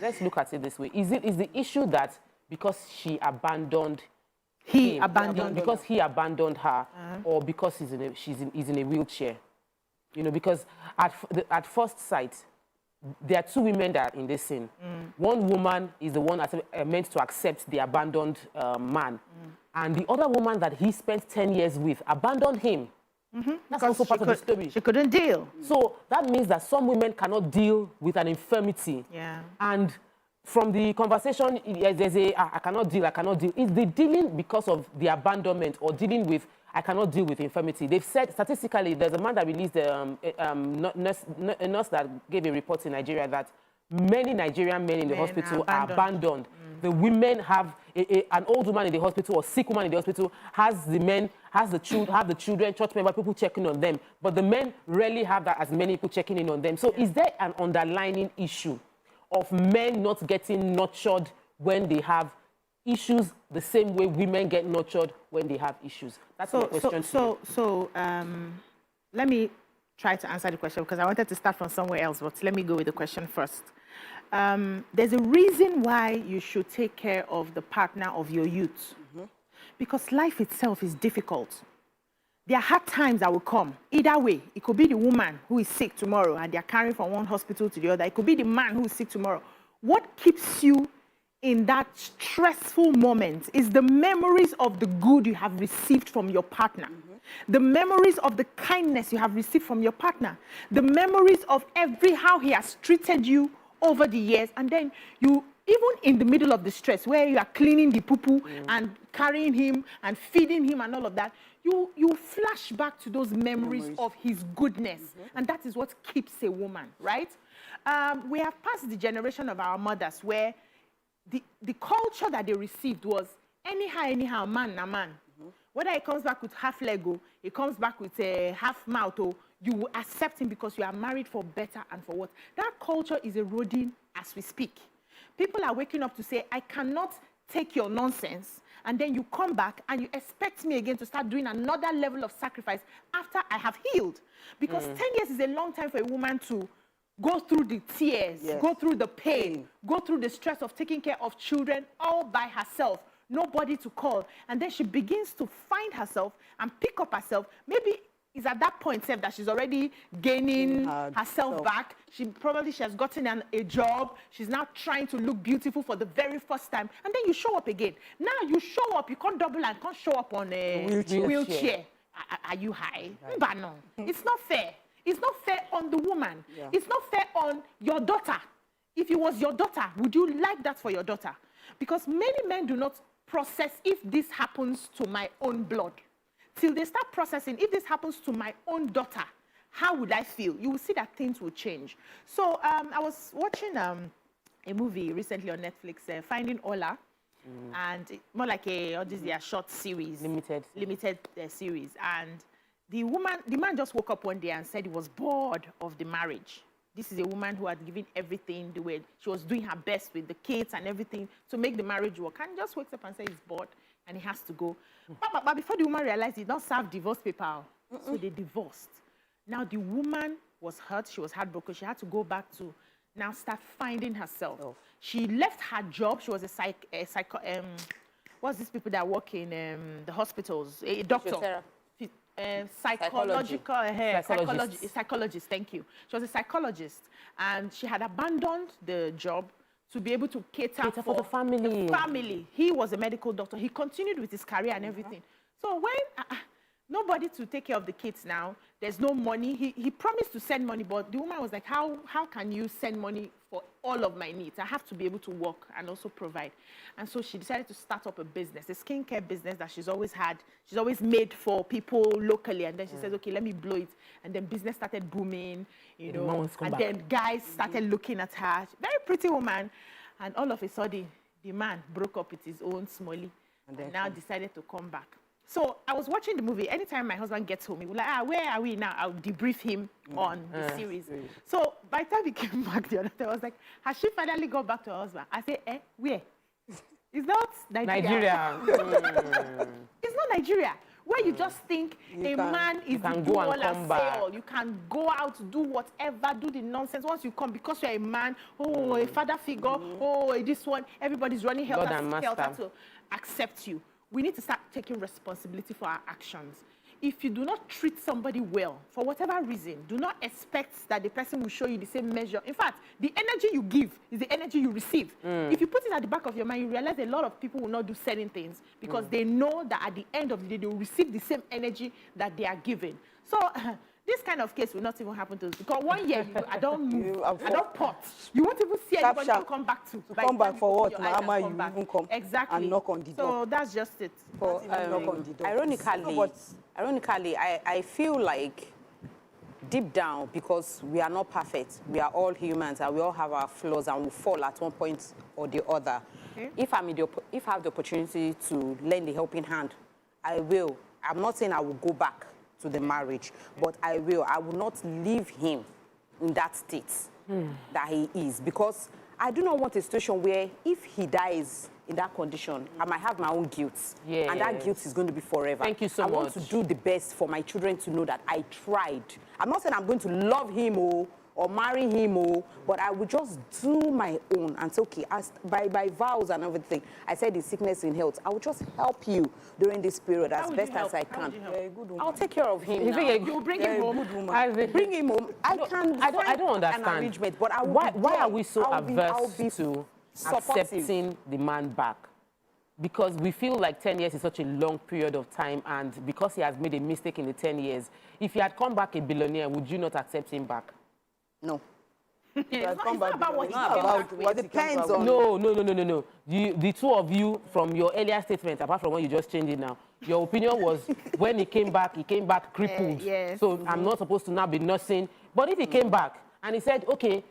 let's look at it this way. Is the issue that because she abandoned because he abandoned her, or because he's in a wheelchair? You know, because at first sight, there are two women that are in this scene. One woman is the one that's meant to accept the abandoned man. And the other woman that he spent 10 years with abandoned him. That's also part of the story. She couldn't deal. So that means that some women cannot deal with an infirmity. Yeah. And from the conversation, there's I cannot deal. Is the dealing because of the abandonment or dealing with I cannot deal with infirmity? They've said statistically, there's a man that released a nurse that gave a report in Nigeria that many Nigerian men in the hospital are abandoned. The women have an old woman in the hospital or sick woman in the hospital has the children, church member, people checking on them. But the men rarely have that as many people checking in on them. So is there an underlying issue of men not getting nurtured when they have issues the same way women get nurtured when they have issues? That's my question to you. Let me try to answer the question because I wanted to start from somewhere else, but let me go with the question first. There's a reason why you should take care of the partner of your youth. Because life itself is difficult. There are hard times that will come. Either way, it could be the woman who is sick tomorrow and they're carrying from one hospital to the other. It could be the man who is sick tomorrow. What keeps you in that stressful moment is the memories of the good you have received from your partner. The memories of the kindness you have received from your partner. The memories of how he has treated you over the years. And then you, even in the middle of the stress where you are cleaning the poo-poo and carrying him and feeding him and all of that, you flash back to those memories of his goodness. And that is what keeps a woman, right? We have passed the generation of our mothers where the culture that they received was anyhow, man na man. Whether he comes back with half leg, he comes back with a half mouth, you will accept him because you are married for better and for what. That culture is eroding as we speak. People are waking up to say, I cannot take your nonsense, and then you come back and you expect me again to start doing another level of sacrifice after I have healed. Because 10 years is a long time for a woman to go through the tears, go through the pain, go through the stress of taking care of children all by herself, nobody to call. And then she begins to find herself and pick up herself. Maybe it's at that point that she's already gaining herself back. She has gotten a job. She's now trying to look beautiful for the very first time. And then you show up again. Now you show up, you can't double and can't show up on a wheelchair. Are you high? But no, it's not fair. It's not fair on the woman. It's not fair on your daughter. If it was your daughter, would you like that for your daughter? Because many men do not process if this happens to my own blood. Till they start processing, if this happens to my own daughter, how would I feel? You will see that things will change. So I was watching a movie recently on Netflix, Finding Ola, and more like a short series, limited series. And the man just woke up one day and said he was bored of the marriage. This is a woman who had given everything the way she was doing her best with the kids and everything to make the marriage work. And he just wakes up and says he's bored and he has to go. But before the woman realized he don't serve divorce paper, so they divorced. Now the woman was hurt. She was heartbroken. She had to go back to now start finding herself. She left her job. She was what's these people that work in the hospitals? A doctor. psychologist, thank you. She was a psychologist, and she had abandoned the job to be able to cater for the family. He was a medical doctor. He continued with his career and everything. So when nobody to take care of the kids now, there's no money. He promised to send money, but the woman was like, how can you send money for all of my needs? I have to be able to work and also provide. And so she decided to start up a business, a skincare business that she's always had. She's always made for people locally. And then she says, okay, let me blow it. And then business started booming, you know. And then guys started looking at her. Very pretty woman. And all of a sudden, the man broke up with his own Smolly and now decided to come back. So I was watching the movie. Anytime my husband gets home, he was like, where are we now? I'll debrief him on the series. So by the time he came back the other day, I was like, has she finally got back to her husband? I said, where? It's not Nigeria. It's not Nigeria. Where you just think a man is the do all and say all. You can go out, do whatever, do the nonsense. Once you come, because you're a man, a father figure, this one, everybody's running helter to accept you. We need to start taking responsibility for our actions. If you do not treat somebody well, for whatever reason, do not expect that the person will show you the same measure. In fact, the energy you give is the energy you receive. If you put it at the back of your mind, you realize a lot of people will not do certain things because they know that at the end of the day, they will receive the same energy that they are giving. So this kind of case will not even happen to us because 1 year, I don't move, I don't pot. You won't even see anybody to come back to. Come back for what? Mama, you even come exactly and knock on the door. So that's just it. For, knock on the door. Ironically, I feel like deep down, because we are not perfect, we are all humans and we all have our flaws and we fall at one point or the other. Okay. If I have the opportunity to lend a helping hand, I will. I'm not saying I will go back to the marriage, but I will. I will not leave him in that state that he is, because I do not want a situation where if he dies in that condition, I might have my own guilt. Yes. And that guilt is going to be forever. Thank you so much. I want to do the best for my children to know that I tried. I'm not saying I'm going to love him or marry him, but I would just do my own and say, okay, by vows and everything, I said in sickness and health, I will just help you during this period as best as I can. I'll take care of him. You bring him home. Bring him home. I don't understand. An arrangement, but I will why are we so averse to accepting the man back? Because we feel like 10 years is such a long period of time, and because he has made a mistake in the 10 years, if he had come back a billionaire, would you not accept him back? No. It's not about what what depends on. No. The two of you, from your earlier statement, apart from when you just changed it now, your opinion was when he came back crippled. Yes. So I'm not supposed to now be nursing. But if he came back and he said, okay,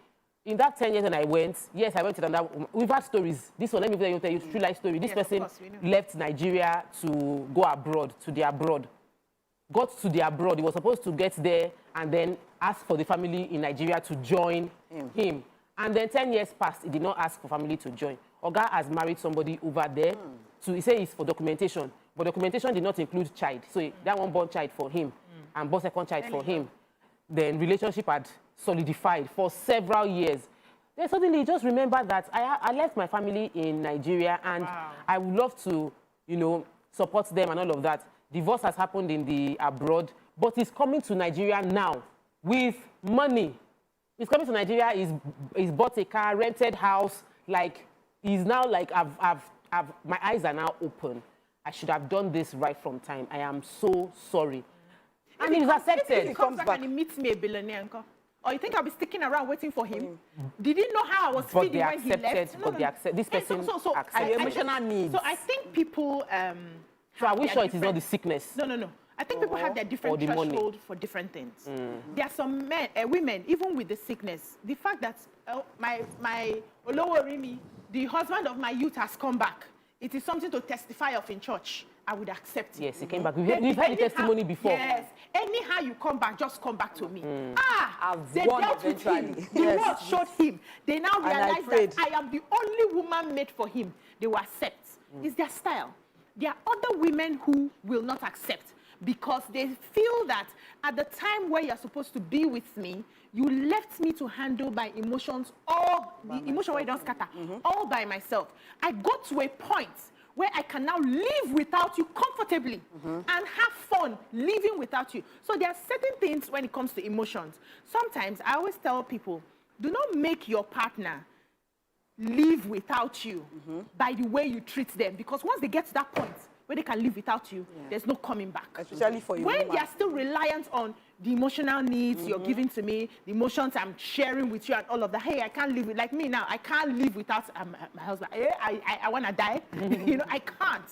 in that 10 years when I went, yes, I went to another. We've had stories. This one, let me tell you a true life story. This person left Nigeria to go abroad, got to the abroad. He was supposed to get there and then ask for the family in Nigeria to join him. And then 10 years passed. He did not ask for family to join. Oga has married somebody over there. So he said it's for documentation. But documentation did not include child. So that one born child for him and born second child for him. Then relationship had solidified for several years. Then suddenly he just remembered that I left my family in Nigeria and I would love to, support them and all of that. Divorce has happened in the abroad, but he's coming to Nigeria now with money. He's coming to Nigeria, he's bought a car, rented house, like, he's now like, my eyes are now open. I should have done this right from time. I am so sorry. And he's accepted. If he comes back and he meets me a billionaire, or you think I'll be sticking around waiting for him? Did he know how I was feeling when he left? This person accepted. Emotional needs. So I think people... So are we sure it is not the sickness? No. I think people have their different threshold for different things. There are some women, even with the sickness, the fact that my Olowo Rimi, the husband of my youth, has come back, it is something to testify of in church. I would accept it. Yes, he came back. We've heard the testimony before. Yes. Anyhow you come back, just come back to me. They won dealt with him. The world showed him. They now realize that I am the only woman made for him. They will accept. It's their style. There are other women who will not accept because they feel that at the time where you're supposed to be with me, you left me to handle my emotions, all the emotion where you don't scatter, all by myself. I got to a point where I can now live without you comfortably and have fun living without you. So there are certain things when it comes to emotions. Sometimes I always tell people, do not make your partner live without you by the way you treat them, because once they get to that point where they can live without you, there's no coming back. Especially for you. When they are still reliant on the emotional needs you're giving to me, the emotions I'm sharing with you and all of that. Hey, I can't live with, like me now, I can't live without my husband. I want to die. You know, I can't.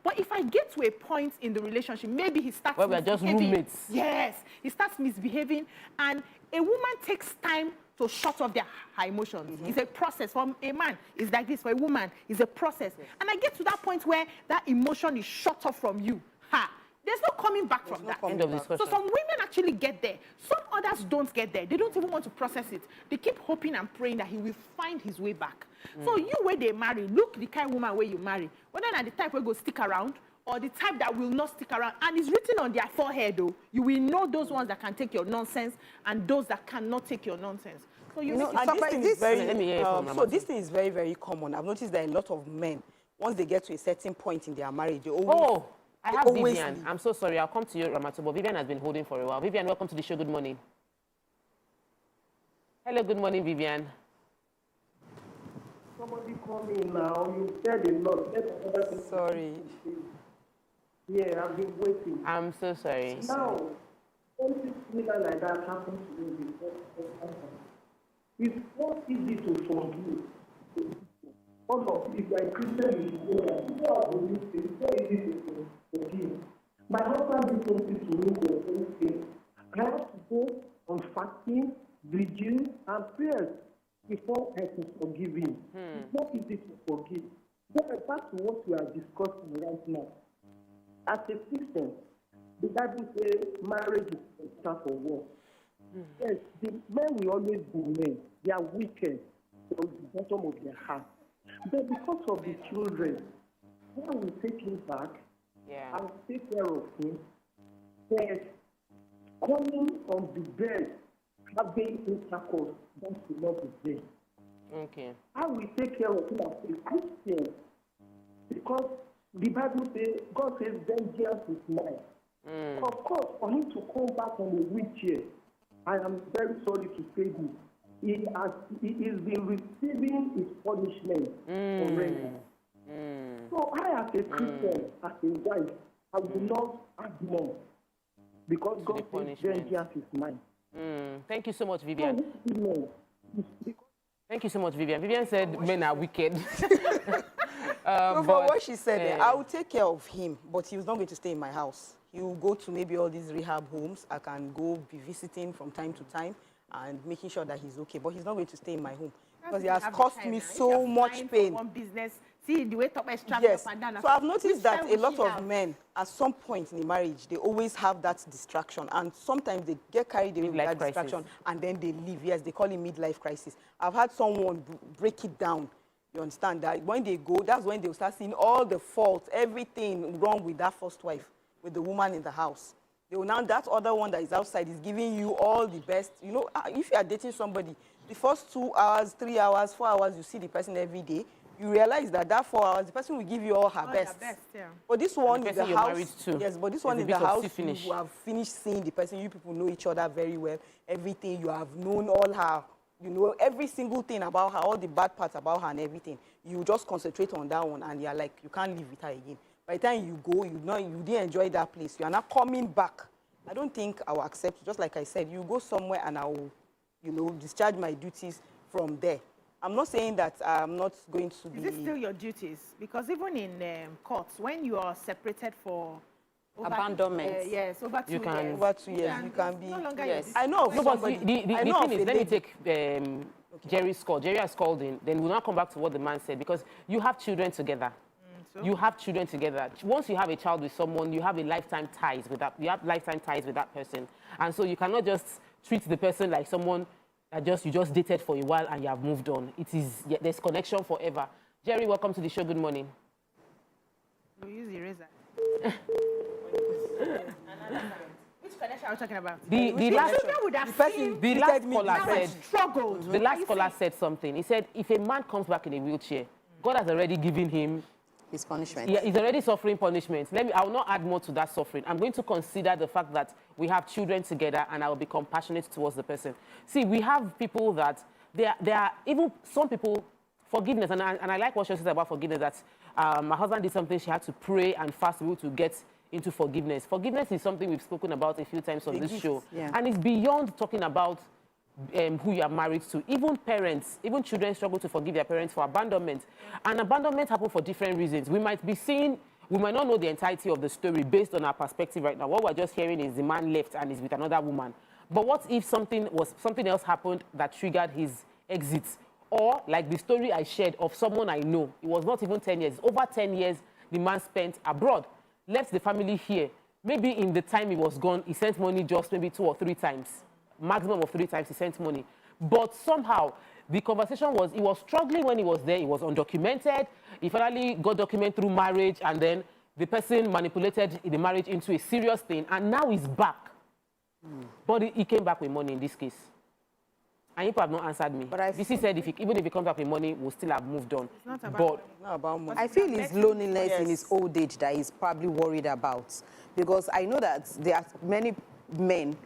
But if I get to a point in the relationship, maybe he starts Well, we're just roommates. Yes, he starts misbehaving, and a woman takes time to shut off her emotions. It's a process. For a man, it's like this. For a woman, it's a process. And I get to that point where that emotion is shut off from you. There's no coming back from that. End of discussion. So some women actually get there. Some others don't get there. They don't even want to process it. They keep hoping and praying that he will find his way back. So you, where they marry, look the kind of woman where you marry. Whether not the type where go stick around, or the type that will not stick around. And it's written on their forehead, though. You will know those ones that can take your nonsense and those that cannot take your nonsense. So you know, and this thing is very, very common. I've noticed that a lot of men, once they get to a certain point in their marriage, they always... I have Vivian. I'm so sorry. I'll come to you, Ramato, but Vivian has been holding for a while. Vivian, welcome to the show. Good morning. Hello, good morning, Vivian. Somebody call me now. You said a lot. Sorry. Yeah, I've been waiting. I'm so sorry. Now, something similar like that happened to me before. It's not easy to forgive. Also, if you are a Christian, you should know that it's not easy to forgive. My husband did something to me the same thing. I have to go on fasting, vigil, and prayers before I can forgive him. It's not easy to forgive. But back to what we are discussing right now. As a Christian, the Bible says marriage is a start for war. Yes, the men will always be men. They are wicked from the bottom of their heart. But because of the children, I will take him back. I will take care of him. Yes, coming on the bed, having intercourse, that should not be there. Okay. I will take care of him as a Christian. Because the Bible says, God says, vengeance is mine. Of course, for him to come back on a wheelchair, I am very sorry to say this. He is been receiving his punishment already. So I, as a Christian, as a wife, I will not add more. Because God says, vengeance is mine. Thank you so much, Vivian. Thank you so much, Vivian. Vivian said men are wicked. So for what she said, I will take care of him, but he was not going to stay in my house. He will go to maybe all these rehab homes. I can go be visiting from time to time and making sure that he's okay. But he's not going to stay in my home because he has caused me so much pain. One business, see the way top extra yes. Up and down. So I've noticed that a lot of men, at some point in the marriage, they always have that distraction, and sometimes they get carried away with that distraction, and then they leave. Yes, they call it midlife crisis. I've had someone break it down. You understand that when they go, that's when they'll start seeing all the faults, everything wrong with that first wife, with the woman in the house. They will now, that other one that is outside is giving you all the best. You know, if you are dating somebody, the first 2 hours, 3 hours, 4 hours, you see the person every day, you realize that 4 hours, the person will give you all her best. But this one in the house, yes, but this one in the house, you have finished seeing the person, you people know each other very well, everything, you have known all her, you know, every single thing about her, all the bad parts about her and everything. You just concentrate on that one and you're like, you can't live with her again. By the time you go, you didn't enjoy that place. You are not coming back. I don't think I will accept, just like I said, you go somewhere and I will, you know, discharge my duties from there. I'm not saying that I'm not going to be... Is it still your duties? Because even in courts, when you are separated for... abandonment. Yes, over 2 years. Over 2 years, you can be... No longer yes. I know of somebody. The thing is, let me take Jerry's call. Jerry has called in. Then we'll now come back to what the man said, because you have children together. You have children together. Once you have a child with someone, you have a lifetime ties with that. You have lifetime ties with that person, and so you cannot just treat the person like someone that you just dated for a while and you have moved on. It is there's connection forever. Jerry, welcome to the show. Good morning. We'll use the razor. Which connection are we talking about? The last caller said something. He said if a man comes back in a wheelchair, God has already given him His punishment. Yeah, he's already suffering punishment. I will not add more to that suffering. I'm going to consider the fact that we have children together and I will be compassionate towards the person. See, we have people that, there are even some people, forgiveness, and I like what she said about forgiveness, that my husband did something, she had to pray and fast to be able to get into forgiveness. Forgiveness is something we've spoken about a few times on this show. Yeah. And it's beyond talking about who you are married to. Even parents, even children struggle to forgive their parents for abandonment. And abandonment happens for different reasons. We might not know the entirety of the story based on our perspective right now. What we're just hearing is the man left and is with another woman. But what if something else happened that triggered his exit? Or like the story I shared of someone I know, it was not even 10 years, over 10 years the man spent abroad, left the family here. Maybe in the time he was gone, he sent money just maybe 2 or 3 times. Maximum of 3 times he sent money. But somehow, the conversation was, he was struggling when he was there. He was undocumented. He finally got documented through marriage, and then the person manipulated the marriage into a serious thing, and now he's back. But he came back with money in this case. And you have not answered me. But DC said even if he comes back with money, we'll still have moved on. It's not about money. I feel it's loneliness in his old age that he's probably worried about. Because I know that there are many men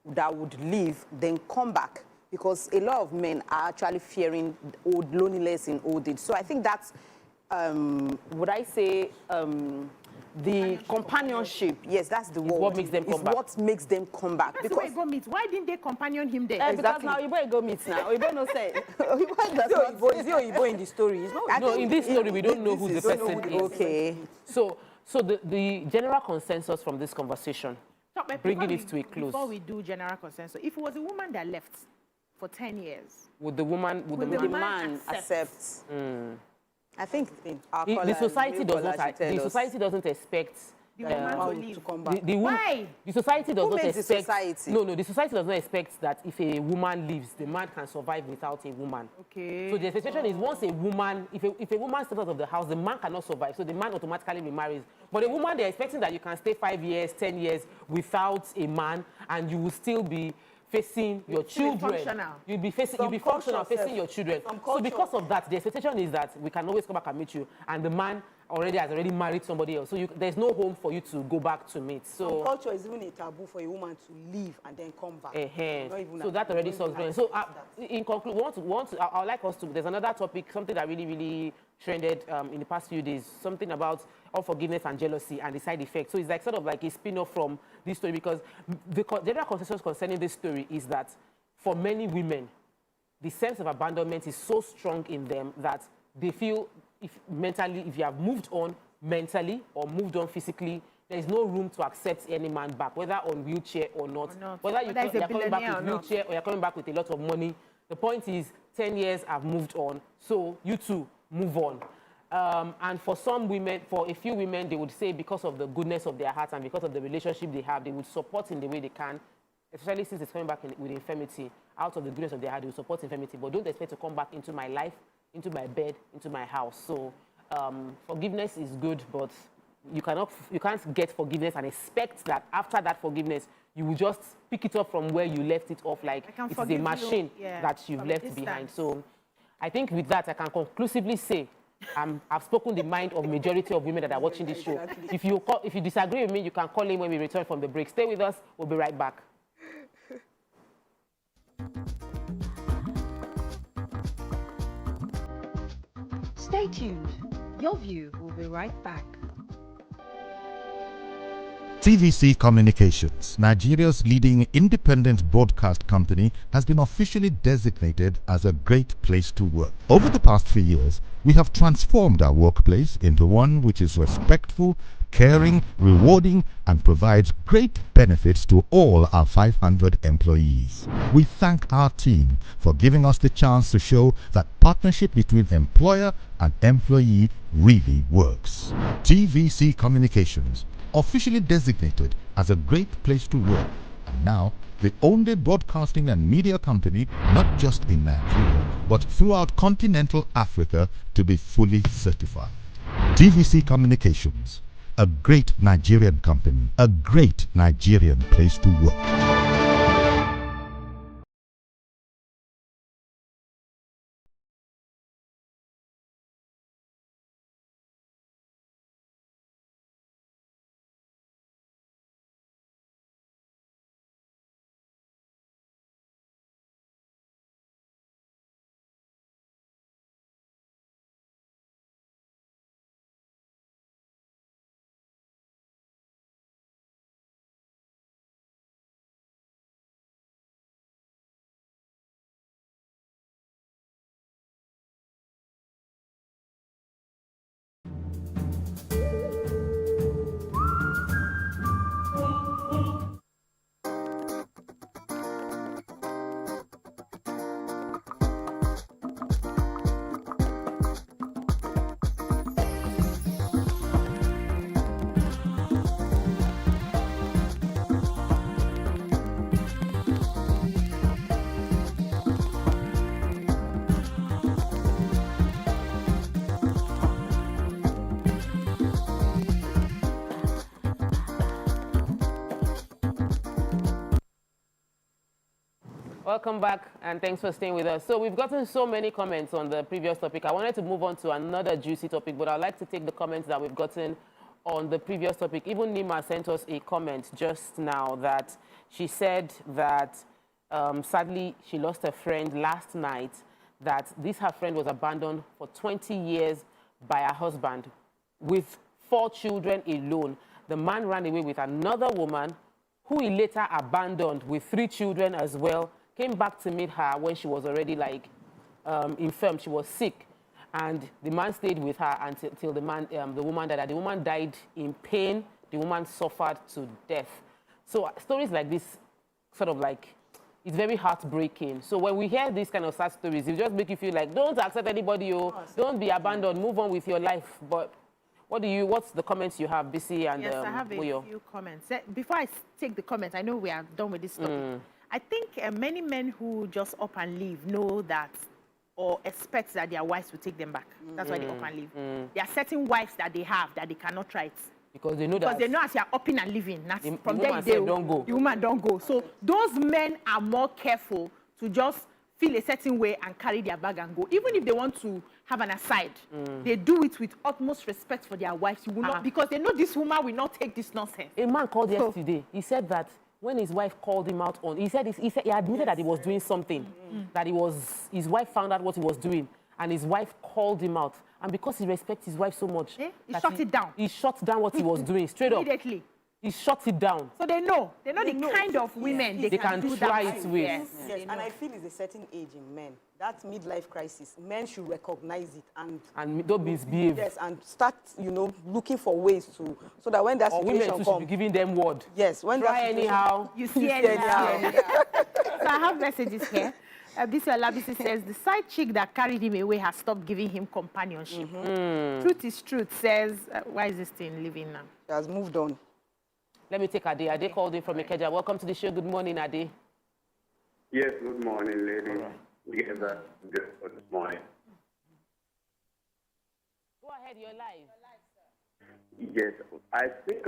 that would leave, then come back. Because a lot of men are actually fearing loneliness in old age. So I think that's, would I say, the companionship. Yes, that's the word. What makes them come back. What makes them come back. That's why he go meet. Why didn't they companion him there? Because now you better go meet now. You better not say. Is Oyibo in the story? No, in this story we don't know who the person is. Okay. So the general consensus from this conversation, bringing it to a close. Before we do general consensus, if it was a woman that left for 10 years, would the man accept? I think the society doesn't expect the woman to come back. Why? The society does not expect. Society? No, the society does not expect that if a woman leaves, the man can survive without a woman. Okay. So the expectation is once a woman, if a woman steps out of the house, the man cannot survive. So the man automatically remarries. But a woman, they're expecting that you can stay 5 years, 10 years without a man, and you will still be facing your children. You'll be functional, facing your children. So because of that, the expectation is that we can always come back and meet you, and the man has already married somebody else. So there's no home for you to go back to meet. So some culture is even a taboo for a woman to leave and then come back. So that already solves it. So in conclusion, I would like us to. There's another topic, something that really trended in the past few days. Something about unforgiveness and jealousy and the side effects. So it's like sort of like a spin-off from this story, because the general consensus concerning this story is that for many women, the sense of abandonment is so strong in them that they feel if you have moved on mentally or moved on physically, there is no room to accept any man back, whether on wheelchair or not. Whether you're coming back with wheelchair or you're coming back with a lot of money. The point is 10 years I've moved on, so you too move on. And for some women, for a few women, they would say because of the goodness of their hearts and because of the relationship they have, they would support in the way they can, especially since it's coming back with infirmity. Out of the goodness of their heart, they will support infirmity, but don't expect to come back into my life, into my bed, into my house. So forgiveness is good, but you can't get forgiveness and expect that after that forgiveness, you will just pick it up from where you left it off, like it's a machine that you've left behind. So I think with that, I can conclusively say I've spoken the mind of majority of women that are watching this show. If you disagree with me, you can call in when we return from the break. Stay with us. We'll be right back. Stay tuned. Your view will be right back. TVC Communications, Nigeria's leading independent broadcast company, has been officially designated as a great place to work. Over the past few years, we have transformed our workplace into one which is respectful, caring, rewarding, and provides great benefits to all our 500 employees. We thank our team for giving us the chance to show that partnership between employer and employee really works. TVC Communications, officially designated as a great place to work, and now the only broadcasting and media company not just in Nigeria but throughout continental Africa to be fully certified. TVC Communications, a great Nigerian company, a great Nigerian place to work. Welcome back, and thanks for staying with us. So we've gotten so many comments on the previous topic. I wanted to move on to another juicy topic, but I'd like to take the comments that we've gotten on the previous topic. Even Nima sent us a comment just now that she said that sadly she lost a friend last night, that her friend was abandoned for 20 years by her husband with 4 children alone. The man ran away with another woman who he later abandoned with 3 children as well, came back to meet her when she was already like infirm. She was sick. And the man stayed with her until the woman died. The woman died in pain. The woman suffered to death. So stories like this sort of like, it's very heartbreaking. So when we hear these kind of sad stories, it just make you feel like, don't accept anybody, don't be abandoned, move on with your life. But what's the comments you have, BC and Yes, I have a few comments. Before I take the comments, I know we are done with this topic. I think many men who just up and leave know that or expect that their wives will take them back. That's why they up and leave. There are certain wives that they have that they cannot try it. Because they know that. Because they know as you are upping and leaving, from there don't go. The woman don't go. So those men are more careful to just feel a certain way and carry their bag and go. Even if they want to have an aside, they do it with utmost respect for their wives. You will not, because they know this woman will not take this nonsense. A man called yesterday. He said that when his wife called him out on, he admitted that he was doing something, that his wife found out what he was doing, and his wife called him out. And because he respects his wife so much, he shut it down. He shut down what he was doing straight up. Immediately. He shut it down. So they know the kind of women they can do try that it with. Yes, and I feel it's a certain age in men. That midlife crisis, men should recognize it and don't misbehave. Yes, and start, looking for ways to, so that when that situation women comes, should be giving them word. Yes, when try that anyhow. You see anyhow. So I have messages here. Bisi says, the side chick that carried him away has stopped giving him companionship. Truth is truth says, why is this thing living now? She has moved on. Let me take Ade. Ade called in from Ikeja. Welcome to the show. Good morning, Ade. Yes, good morning, lady. Yes, good for this morning. Go ahead, you're live. Yes, I think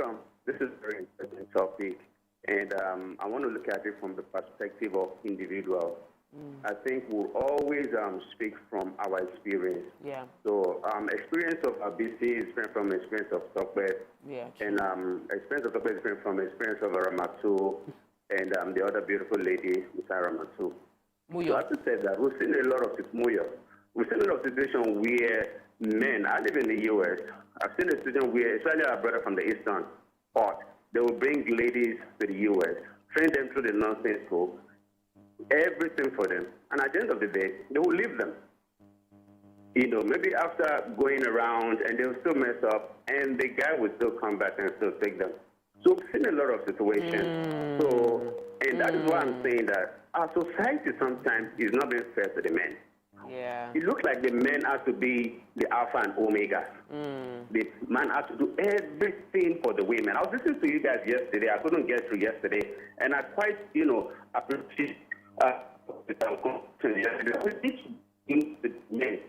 this is a very interesting topic, and I want to look at it from the perspective of individuals. I think we'll always speak from our experience. Yeah. So experience of BC is different from experience of Stockbed. Yeah. And experience of Stockbed is different from experience of Ramatu and the other beautiful lady, Mr. Ramatu. So I have to say that we've seen a lot of situations where men, I live in the U.S., I've seen a situation where, especially our brother from the Eastern part, they will bring ladies to the U.S., train them through the nursing school, everything for them. And at the end of the day, they will leave them. Maybe after going around and they'll still mess up and the guy will still come back and still take them. So we've seen a lot of situations. And that is why I'm saying that our society sometimes is not being fair to the men. Yeah. It looks like the men have to be the alpha and omega. The man has to do everything for the women. I was listening to you guys yesterday. I couldn't get through yesterday. And I quite, appreciate the men.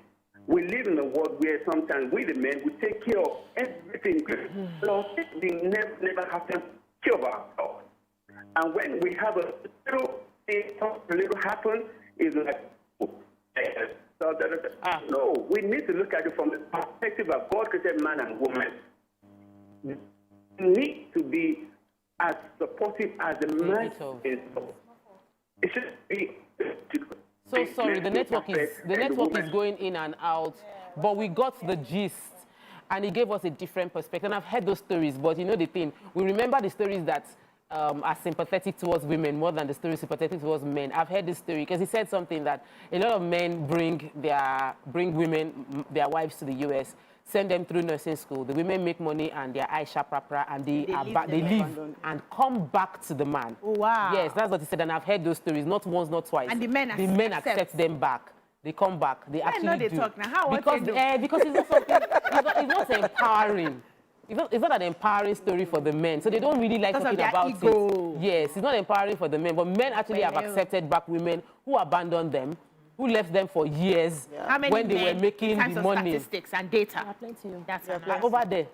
We live in a world where sometimes we, the men, we take care of everything. So we never have to care about ourselves. And when we have a little thing, something little happen, it's like, no, we need to look at it from the perspective of God created man and woman. We need to be as supportive as the man is. It should be. So sorry, the network is going in and out, but we got the gist, and he gave us a different perspective. And I've heard those stories, but you know the thing, we remember the stories that are sympathetic towards women more than the stories sympathetic towards men. I've heard this story because he said something that a lot of men bring women, their wives to the US, send them through nursing school. The women make money and they're Aisha Prapra and they leave and come back to the man. Oh, wow. Yes, that's what he said. And I've heard those stories, not once, not twice. And the men accept them back. They come back. They actually do. Talk now. How because it's not something, it's not empowering. It's not an empowering story for the men. So they don't really like talking about it. Yes, it's not empowering for the men. But men actually have accepted back women who abandoned them, who left them for years when they were making the money. Statistics and data. Over there.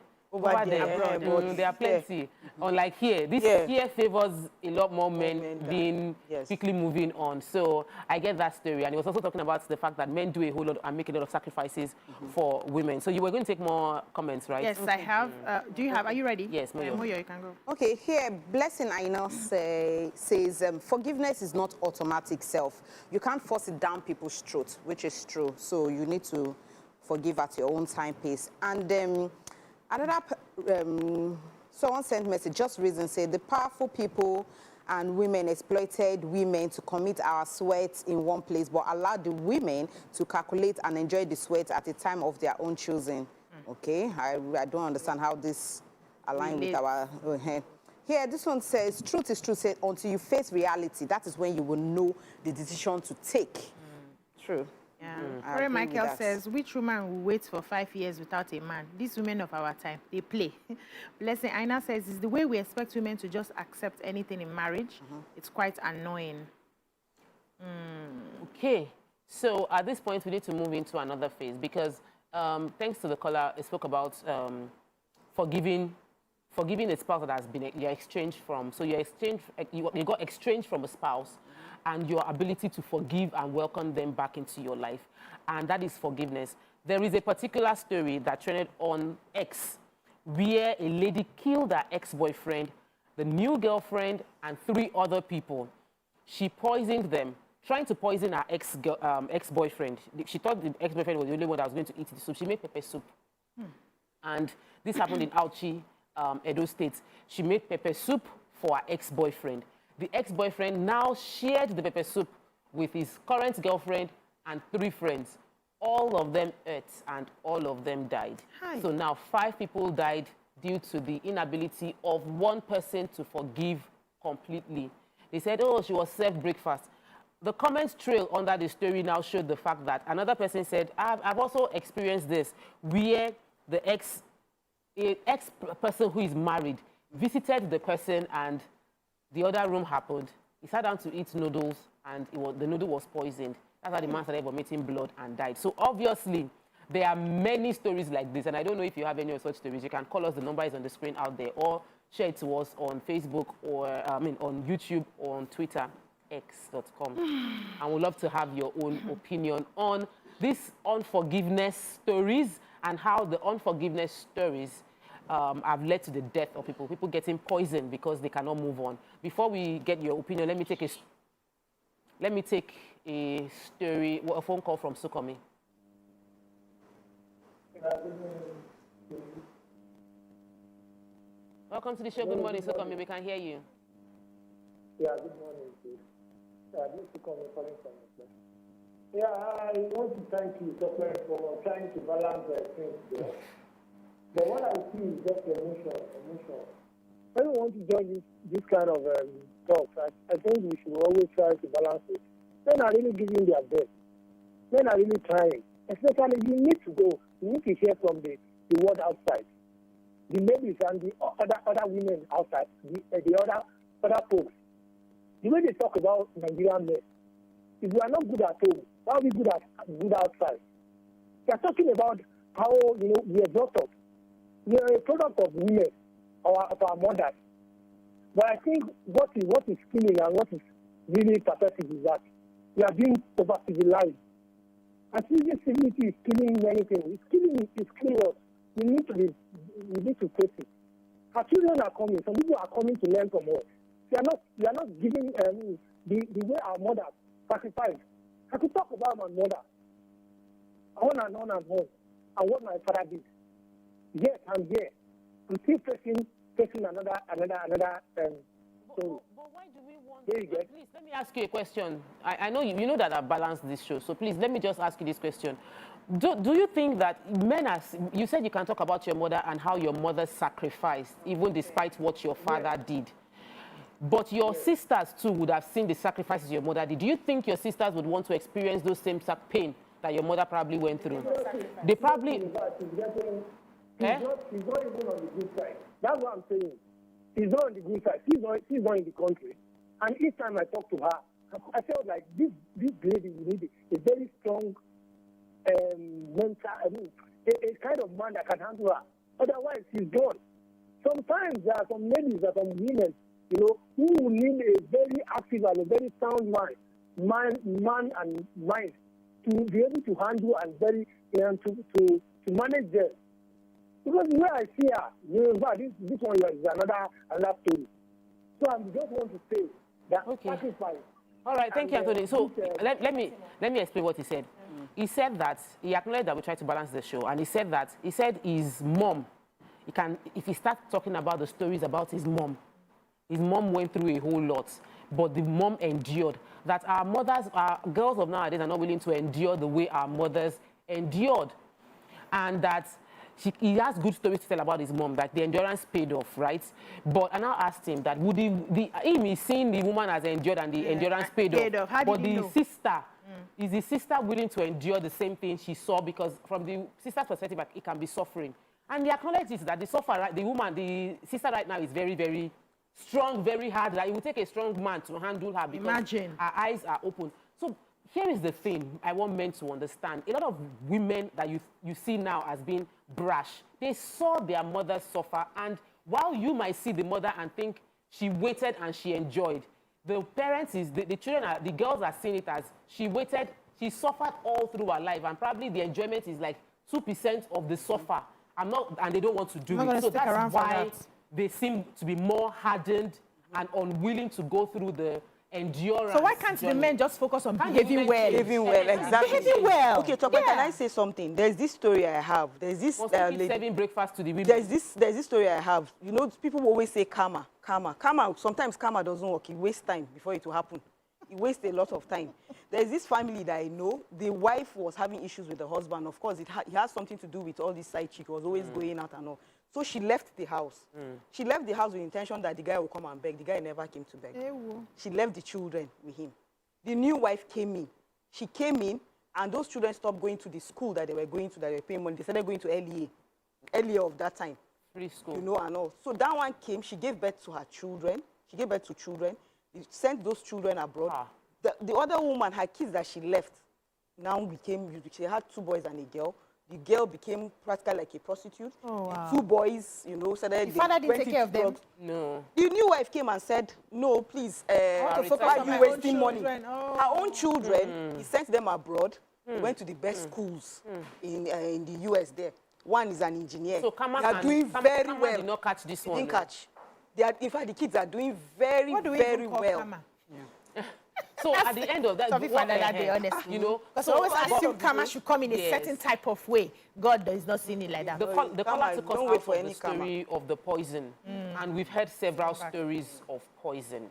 over there. abroad. There are plenty. Unlike here, here favors a lot more men being quickly moving on. So I get that story. And he was also talking about the fact that men do a whole lot and make a lot of sacrifices for women. So you were going to take more comments, right? Yes, I have. Do you have? Are you ready? Yes, Moyo. Moyo, you can go. Okay, here, Blessing Aina says, forgiveness is not automatic self. You can't force it down people's throats, which is true. So you need to forgive at your own time pace. And someone sent message, just reason, say the powerful people and women exploited women to commit our sweat in one place, but allowed the women to calculate and enjoy the sweat at the time of their own choosing. Okay, I don't understand how this aligns with our... Here, this one says, truth is truth, until you face reality, that is when you will know the decision to take. True. Yeah. Ray Michael says, which woman will wait for 5 years without a man? These women of our time, they play. Blessing Aina says, it's the way we expect women to just accept anything in marriage. It's quite annoying. Okay. So at this point, we need to move into another phase because thanks to the caller, it spoke about forgiving a spouse that has been you're exchanged from. So you got exchanged from a spouse and your ability to forgive and welcome them back into your life. And that is forgiveness. There is a particular story that trended on X where a lady killed her ex-boyfriend, the new girlfriend, and 3 other people. She poisoned them, trying to poison her ex-boyfriend. She thought the ex-boyfriend was the only one that was going to eat it, so she made pepper soup. And this happened in Auchi, Edo State. She made pepper soup for her ex-boyfriend. The ex-boyfriend now shared the pepper soup with his current girlfriend and 3 friends. All of them ate and all of them died. So now 5 people died due to the inability of one person to forgive completely. They said, oh, she was served breakfast. The comments trail under the story now showed the fact that another person said, I've also experienced this, where the ex-person who is married visited the person and the other room happened. He sat down to eat noodles and the noodle was poisoned. That's how the man started vomiting blood and died. So obviously, there are many stories like this, and I don't know if you have any of such stories. You can call us, the number is on the screen out there, or share it to us on Facebook, or on YouTube, or on Twitter, x.com. And we'd love to have your own opinion on these unforgiveness stories and how the unforgiveness stories have led to the death of people getting poisoned because they cannot move on. Before we get your opinion, let me take a story, a phone call from Sukomi. Welcome to the show. Good morning, Sukomi. We can hear you. Yeah, good morning, please. This is Sukomi calling from Israel. Yeah, I want to thank you, Dr. for trying to balance things there. But what I see is just emotion. When we want to judge this kind of talk, I think we should always try to balance it. Men are really giving their best. Men are really trying. Especially, you need to go. You need to hear from the world outside. The ladies and the other women outside, the other folks. The way they talk about Nigerian men, if we are not good at home, why are we good outside? They are talking about how we are brought up. We are a product of women, of our mothers. But I think what is killing and what is really pathetic is that we are being over-civilized. And civility is killing many things. It's killing us. We need to face it. Our children are coming. Some people are coming to learn from us. We are not giving the way our mothers sacrificed. I could talk about my mother, on and on and on, and what my father did. Yes, I'm here. I'm still facing another story. But why do we want... Please, let me ask you a question. I know you know that I balanced this show, so please, let me just ask you this question. Do you think that men are... You said you can talk about your mother and how your mother sacrificed, even despite what your father did. But your sisters, too, would have seen the sacrifices your mother did. Do you think your sisters would want to experience those same pain that your mother probably went through? They probably... She's not even on the good side. That's what I'm saying. She's not on the good side. She's not in the country. And each time I talk to her, I felt like this lady needs a very strong mental, a kind of man that can handle her. Otherwise, he's gone. Sometimes there are some ladies, there are some women, you know, who will need a very active and a very sound man and mind to be able to handle and very, you know, to manage them. Because the way I see her, you know, this one is another story. So I just want to say that sacrifice. All right, thank you, Anthony. So let me explain what he said. He said that he acknowledged that we tried to balance the show, and he said his mom, if he starts talking about the stories about his mom went through a whole lot, but the mom endured. That our girls of nowadays are not willing to endure the way our mothers endured, and that he has good stories to tell about his mom, that the endurance paid off, right? But I now asked him that would he's seeing the woman has endured and the endurance paid off. How but did he the know? sister, is the sister willing to endure the same thing she saw? Because from the sister's perspective, it can be suffering. And he acknowledges that the sister right now is very, very strong, very hard. That it will take a strong man to handle her because her eyes are open. So here is the thing I want men to understand. A lot of women that you see now as being brash, they saw their mother suffer, and while you might see the mother and think she waited and she enjoyed, the parents the girls are seeing it as she waited, she suffered all through her life, and probably the enjoyment is like 2% of the suffer. And they don't want to do it. So that's why they seem to be more hardened and unwilling to go through the endurance. So why can't the men just focus on behaving well? Behaving well, exactly. Behaving well. Okay, Tokwe, can I say something? There's this story I have. There's this lady serving breakfast to the women. There's this story I have. You know, people always say karma. Sometimes karma doesn't work. It wastes time before it will happen. It wastes a lot of time. There's this family that I know. The wife was having issues with the husband. Of course, it has something to do with all this side chick. He was always going out and all. So she left the house. She left the house with the intention that the guy will come and beg. The guy never came to beg. She left the children with him. The new wife came in. She came in, and those children stopped going to the school that they were going to, that they were paying money. They started going to LEA. LEA of that time. Free school. You know, and all. So that one came. She gave birth to her children. She gave birth to children. Sent those children abroad. The other woman, her kids that she left, now she had 2 boys and a girl. The girl became practically like a prostitute. Oh, wow. 2 boys, you know, started. The father didn't take care of them? No. The new wife came and said, no, please, why are you wasting money? Oh. Her own children, he sent them abroad. He went to the best schools in the US there. One is an engineer. So they are doing very well. Did not catch this one. Didn't catch. In fact, the kids are doing very, very well. So at the end of that, you know, because always assume karma should come in a certain type of way. God does not see it like that. The caller took us out for the story of the poison, and we've heard several stories of poison,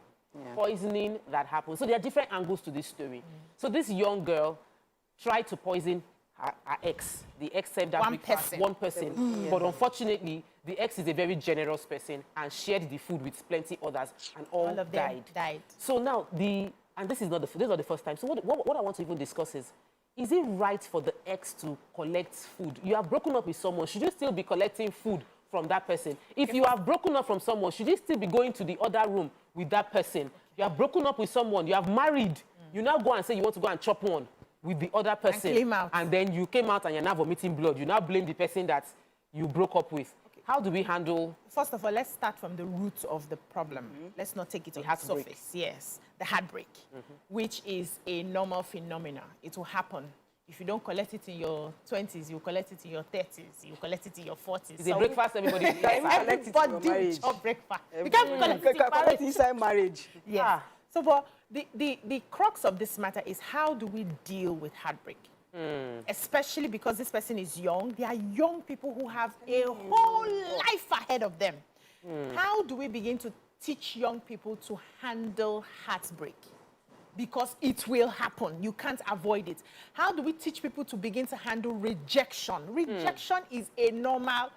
poisoning that happens. So there are different angles to this story. So this young girl tried to poison her ex. The ex said that one person. But unfortunately, the ex is a very generous person and shared the food with plenty others, and all of them died. So now and this is not the first time. So what I want to even discuss is it right for the ex to collect food? You have broken up with someone. Should you still be collecting food from that person? If you have broken up from someone, should you still be going to the other room with that person? You have broken up with someone. You have married. You now go and say you want to go and chop one with the other person. And then you came out and you're now vomiting blood. You now blame the person that you broke up with. How do we handle? First of all, let's start from the root of the problem. Let's not take it to the surface. Yes, the heartbreak, which is a normal phenomenon. It will happen. If you don't collect it in your 20s, you collect it in your 30s, you collect it in your 40s. It's a breakfast everybody eats. Everybody chop breakfast. You can't collect it inside marriage. Yeah. So, but the crux of this matter is, how do we deal with heartbreak? Especially because this person is young. They are young people who have a whole life ahead of them. How do we begin to teach young people to handle heartbreak? Because it will happen. You can't avoid it. How do we teach people to begin to handle rejection? Rejection is a normal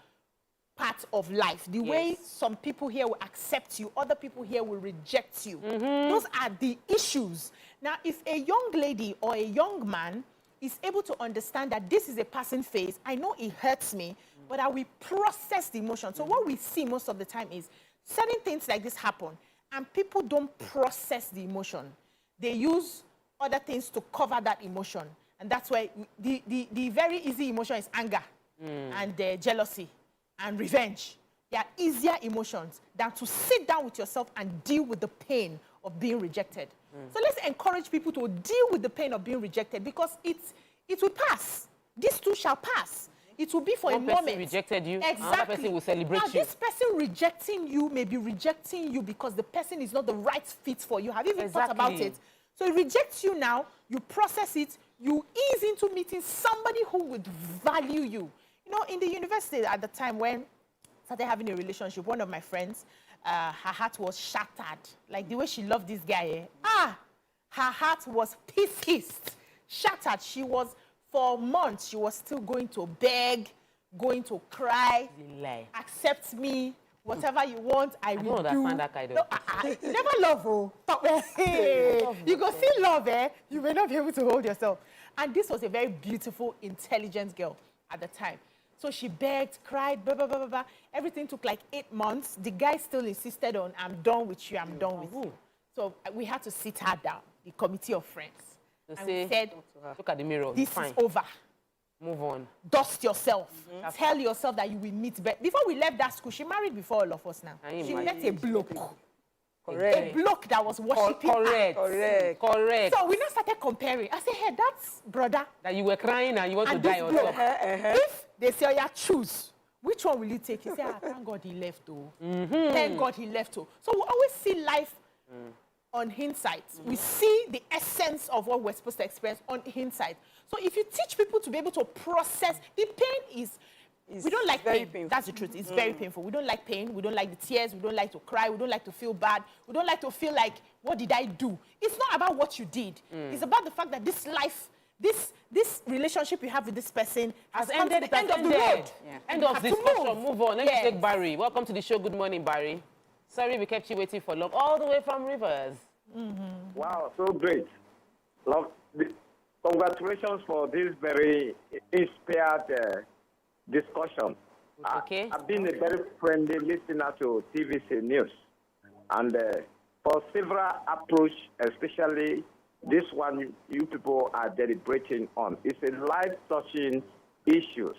part of life. The way some people here will accept you, other people here will reject you. Those are the issues. Now, if a young lady or a young man is able to understand that this is a passing phase, I know it hurts me, but I will process the emotion. So what we see most of the time is certain things like this happen, and people don't process the emotion. They use other things to cover that emotion. And that's why the very easy emotion is anger and jealousy. and revenge. They are easier emotions than to sit down with yourself and deal with the pain of being rejected. So let's encourage people to deal with the pain of being rejected, because it will pass. This too shall pass. It will be for a moment. One person rejected you, exactly. Another person will celebrate now, you. This person rejecting you may be rejecting you because the person is not the right fit for you. Have you even thought about it? So it rejects you now, you process it, you ease into meeting somebody who would value you. You know, in the university at the time when I started having a relationship, one of my friends, her heart was shattered. Like the way she loved this guy. Her heart was pissed, shattered. She was, for months, she was still going to beg, going to cry, accept me, whatever you want, I will do. Understand that kind of You never love, you go see love, you may not be able to hold yourself. And this was a very beautiful, intelligent girl at the time. So she begged, cried, blah, blah, blah, blah, blah. Everything took like 8 months. The guy still insisted on, I'm done with you, I'm done with you. So we had to sit her down, the committee of friends. And we said, look at the mirror. This is over. Move on. Dust yourself. Tell yourself that you will meet. Before we left that school, she married before all of us now. She met a bloke. Correct. A bloke that was worshiping her. Correct. So we now started comparing. I said, hey, that's brother. That you were crying and you want to die on top. If they say, oh, yeah, choose, which one will you take? He said, thank God he left, though. Thank God he left, though. So we always see life on hindsight. We see the essence of what we're supposed to experience on hindsight. So if you teach people to be able to process, the pain is, we don't like pain. Painful. That's the truth. It's very painful. We don't like pain. We don't like the tears. We don't like to cry. We don't like to feel bad. We don't like to feel like, what did I do? It's not about what you did. It's about the fact that this life, this relationship you have with this person has ended at the end of the road. End of discussion. Move on. Let me take Barry. Welcome to the show. Good morning, Barry. Sorry we kept you waiting for long. All the way from Rivers. Wow, so great. Congratulations for this very inspired discussion. Okay. I've been a very friendly listener to TVC News. And for several approach, especially this one you people are deliberating on, it's a life-touching issue.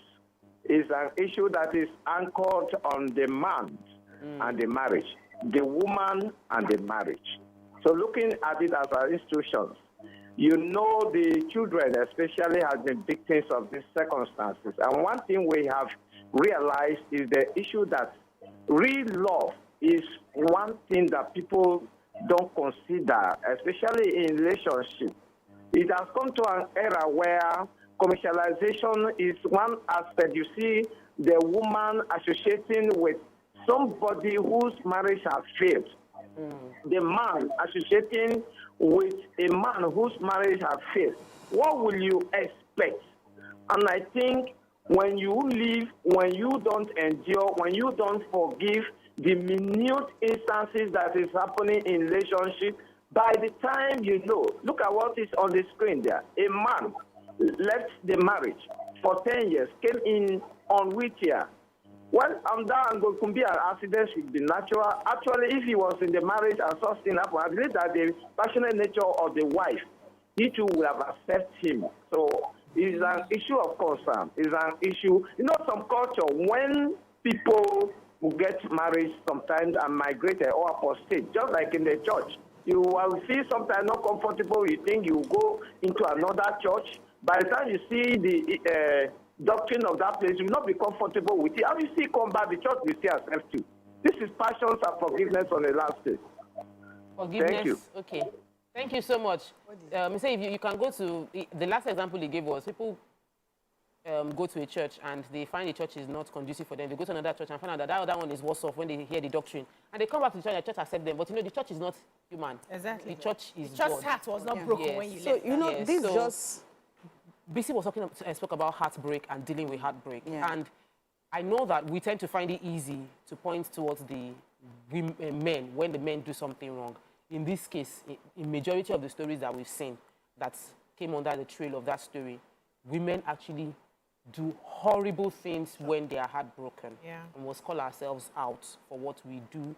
It's an issue that is anchored on the man and the marriage, the woman and the marriage. So looking at it as our institutions, you know the children especially have been victims of these circumstances. And one thing we have realized is the issue that real love is one thing that people don't consider, especially in relationships. It has come to an era where commercialization is one aspect. You see the woman associating with somebody whose marriage has failed. The man associating with a man whose marriage has failed. What will you expect? And I think when you live, when you don't endure, when you don't forgive the minute instances that is happening in relationship, by the time you know, look at what is on the screen there. A man left the marriage for 10 years, came in on wheelchair. Well, that could be an accident should be natural. Actually, if he was in the marriage and something happened, I believe that the passionate nature of the wife, he too will have accepted him. So it's an issue of concern. It's an issue. You know, some culture, when people who get married sometimes and migrated or apostate, just like in the church, you will feel sometimes not comfortable. You think you go into another church. By the time you see the doctrine of that place, you will not be comfortable with it. How you see come back, the church will see accept you. This is passions and forgiveness on the last day. Forgiveness. Thank you. Okay. Thank you so much. Say if you can go to the last example he gave was people go to a church and they find the church is not conducive for them. They go to another church and find out that that other one is worse off when they hear the doctrine. And they come back to the church and the church accepts them. But you know, the church is not human. Exactly. The church is the church's God. heart was not broken when you so, left. you know, this just... BC was spoke about heartbreak and dealing with heartbreak. And I know that we tend to find it easy to point towards the men when the men do something wrong. In this case, in majority of the stories that we've seen that came under the trail of that story, women actually do horrible things when they are heartbroken. And must call ourselves out for what we do.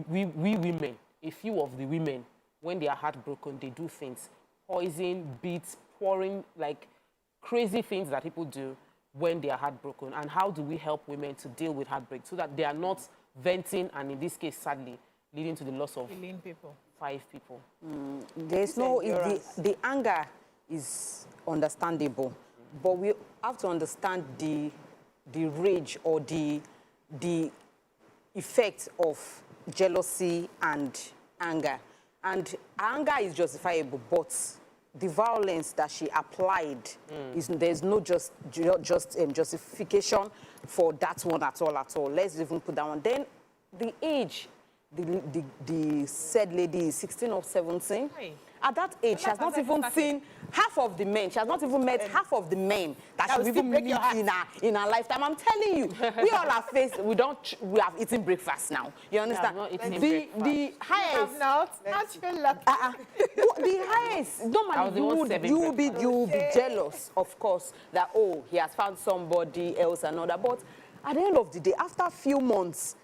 We women, a few of the women, when they are heartbroken, they do things. Poison, beats, pouring, like crazy things that people do. when they are heartbroken, and how do we help women to deal with heartbreak so that they are not venting and, in this case, sadly, leading to the loss of 5 people. There's no, the anger is understandable, but we have to understand the rage or the effect of jealousy and anger. And anger is justifiable, but the violence that she applied, there's no justification for that one at all. Let's even put that one. Then the age, the said lady is 16 or 17. At that age, she has not even seen half of the men. She has not even met half of the men that she will even meet in her lifetime. I'm telling you, we all are faced. We have eaten breakfast now. You understand? The highest. The highest. Normally, you will be jealous, of course, that he has found somebody else and all that. But at the end of the day, after a few months,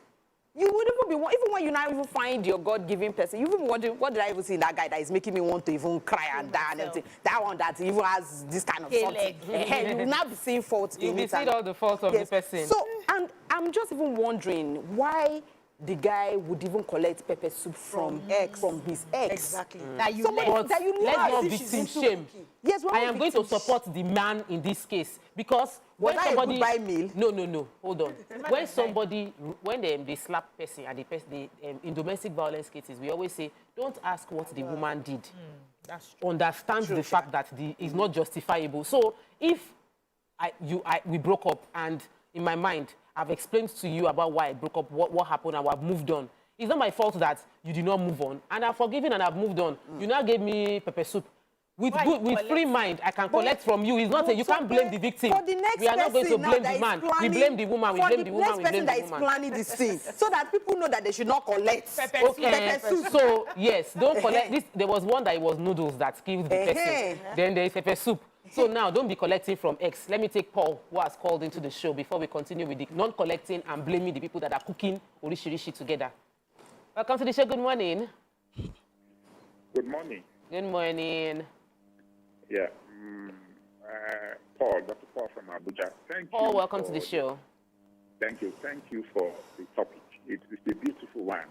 you would even be, even when you now even find your God-given person, you even wonder, what did I even see in that guy that is making me want to even cry and die and everything? That one that even has this kind of something. You will not be seeing faults in it. You will see all the faults of the person. So, and I'm just even wondering why the guy would even collect pepper soup from his ex. Exactly. That you love. Let's not victim shame. Yes, I am going to support the man in this case because when somebody a goodbye meal? No, hold on. When they slap person and in domestic violence cases, we always say, don't ask what the woman did. That's true. Understand the fact that it's not justifiable. So if we broke up, and in my mind I've explained to you about why I broke up, what happened, and I've moved on. It's not my fault that you did not move on, and I've forgiven and I've moved on. You now gave me pepper soup. With free mind, I can collect from you. It's not you can't blame the victim. We are not going to blame the man. We blame the woman. We blame the woman. We blame the woman. That is planning this thing, so that people know that they should not collect pepper soup. So yes, don't collect this. There was one that it was noodles that killed the person. Then there is pepper soup. So now don't be collecting from X. Let me take Paul, who has called into the show, before we continue with the non-collecting and blaming the people that are cooking orishirishi together. Welcome to the show. Good morning. Good morning. Good morning. Yeah, Paul, Dr. Paul from Abuja. Paul, welcome to the show. Thank you for the topic. It's a beautiful one,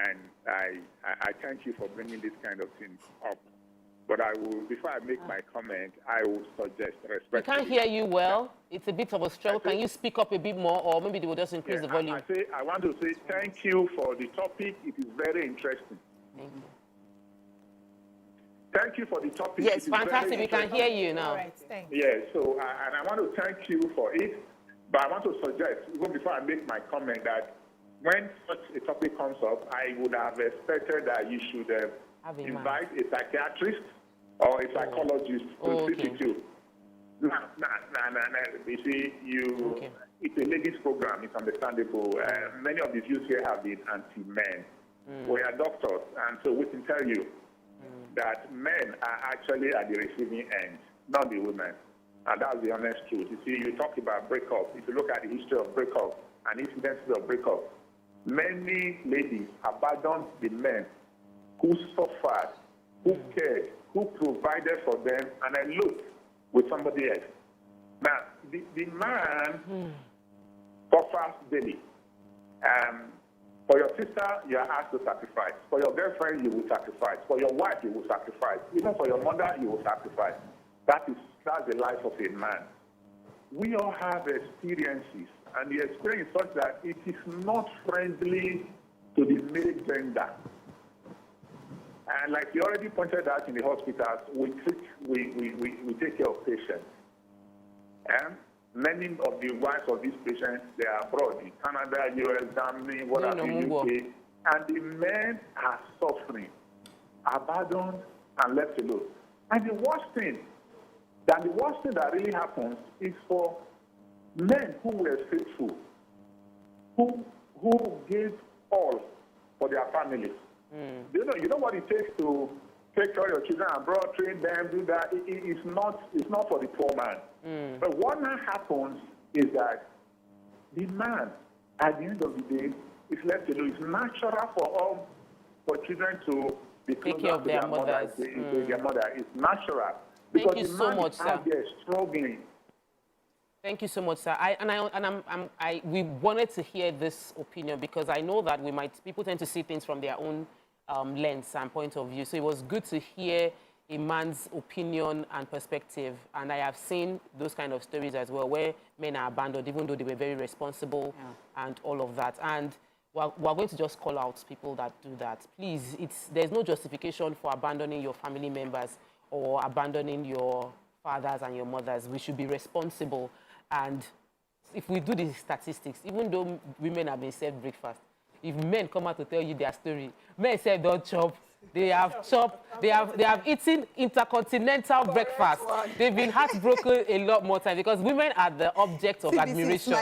and I thank you for bringing this kind of thing up. But I will, before I make my comment, I will suggest respect. We can't hear you well. It's a bit of a struggle. Can you speak up a bit more, or maybe they will just increase the volume? I want to say thank you for the topic. It is very interesting. Thank you. Thank you for the topic. Yes, fantastic. We can hear you now. All right, thanks. Yes, so and I want to thank you for it, but I want to suggest, even before I make my comment, that when such a topic comes up, I would have expected that you should invite a psychiatrist or a psychologist to sit with you. You see, it's a ladies program, it's understandable. Many of the views here have been anti-men. We are doctors, and so we can tell you that men are actually at the receiving end, not the women. And that's the honest truth. You see, you talk about breakup. If you look at the history of breakup and incidences of breakup, many ladies abandoned the men who suffered, who cared, who provided for them, and then looked with somebody else. Now, the man suffers daily. For your sister, you are asked to sacrifice. For your girlfriend, you will sacrifice. For your wife, you will sacrifice. Even for your mother, you will sacrifice. That's the life of a man. We all have experiences, and the experience is such that it is not friendly to the male gender. And like you already pointed out in the hospitals, we take care of patients. And many of the wives of these patients, they are abroad in Canada, US, Germany, whatever, UK. And the men are suffering, abandoned and left alone. And the worst thing that really happens is for men who were faithful, who gave all for their families. You know what it takes to take care of your children abroad, train them, do that. It's not for the poor man. But what now happens is that the man, at the end of the day, is left alone. It's natural for children to be closer to their mother. Their mother. It's natural. Because Thank you the so man much, is out sir. there struggling. Thank you so much, sir. We wanted to hear this opinion because I know that people tend to see things from their own lens and point of view. So it was good to hear a man's opinion and perspective. And I have seen those kind of stories as well, where men are abandoned, even though they were very responsible and all of that. And we're going to just call out people that do that. Please, there's no justification for abandoning your family members or abandoning your fathers and your mothers. We should be responsible. And if we do the statistics, even though women have been served breakfast, if men come out to tell you their story, men say don't chop. They have chopped. They have eaten intercontinental breakfast. They've been heartbroken a lot more times because women are the object of admiration.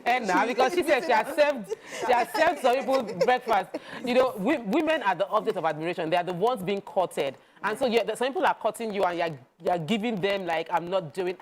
And now, because she said she has served some people breakfast. You know, women are the object of admiration. They are the ones being courted. And so some people are courting you and you're giving them like, I'm not doing,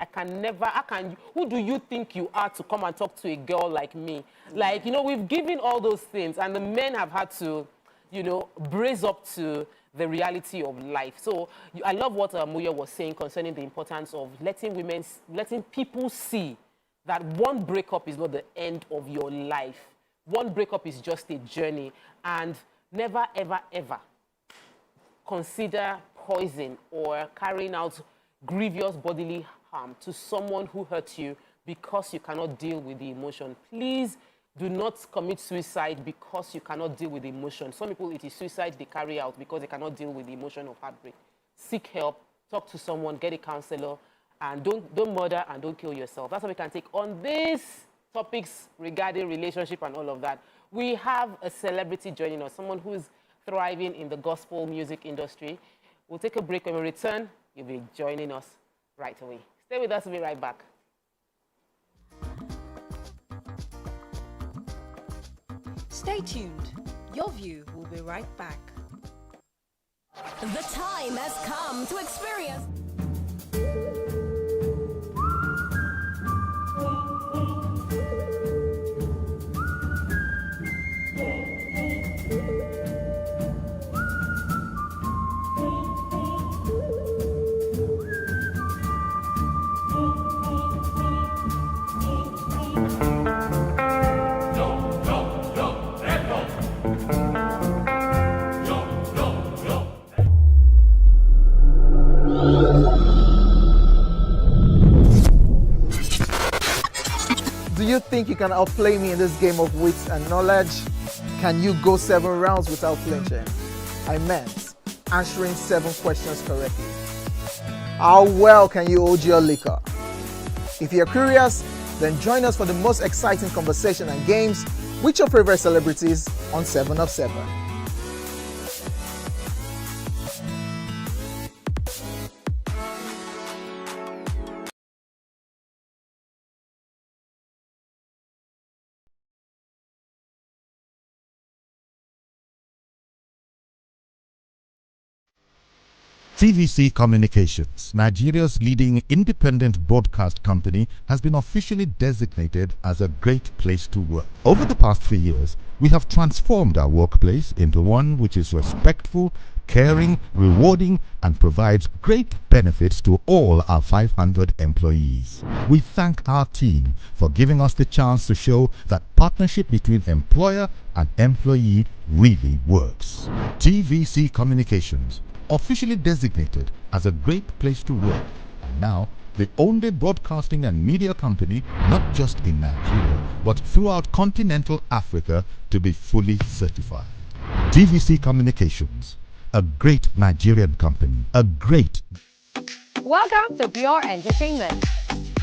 who do you think you are to come and talk to a girl like me? Like, you know, we've given all those things and the men have had to, you know, brace up to the reality of life. So I love what Muya was saying concerning the importance of letting people see that one breakup is not the end of your life. One breakup is just a journey, and never, ever, ever consider poison or carrying out grievous bodily harm to someone who hurt you because you cannot deal with the emotion. Please do not commit suicide because you cannot deal with the emotion. Some people, it is suicide they carry out because they cannot deal with the emotion of heartbreak. Seek help, talk to someone, get a counselor, and don't murder and don't kill yourself. That's what we can take on these topics regarding relationship and all of that. We have a celebrity joining us, someone who is thriving in the gospel music industry. We'll take a break. When we return, you'll be joining us right away. Stay with us, we'll be right back. Stay tuned. Your View will be right back. The time has come to experience. Do you think you can outplay me in this game of wits and knowledge? Can you go 7 rounds without flinching? I meant answering 7 questions correctly. How well can you hold your liquor? If you're curious, then join us for the most exciting conversation and games with your favorite celebrities on 7 of 7. TVC Communications, Nigeria's leading independent broadcast company, has been officially designated as a great place to work. Over the past 3 years, we have transformed our workplace into one which is respectful, caring, rewarding, and provides great benefits to all our 500 employees. We thank our team for giving us the chance to show that partnership between employer and employee really works. TVC Communications, officially designated as a great place to work, and now the only broadcasting and media company, not just in Nigeria, but throughout continental Africa, to be fully certified. TVC Communications, a great Nigerian company, a great... Welcome to Pure Entertainment.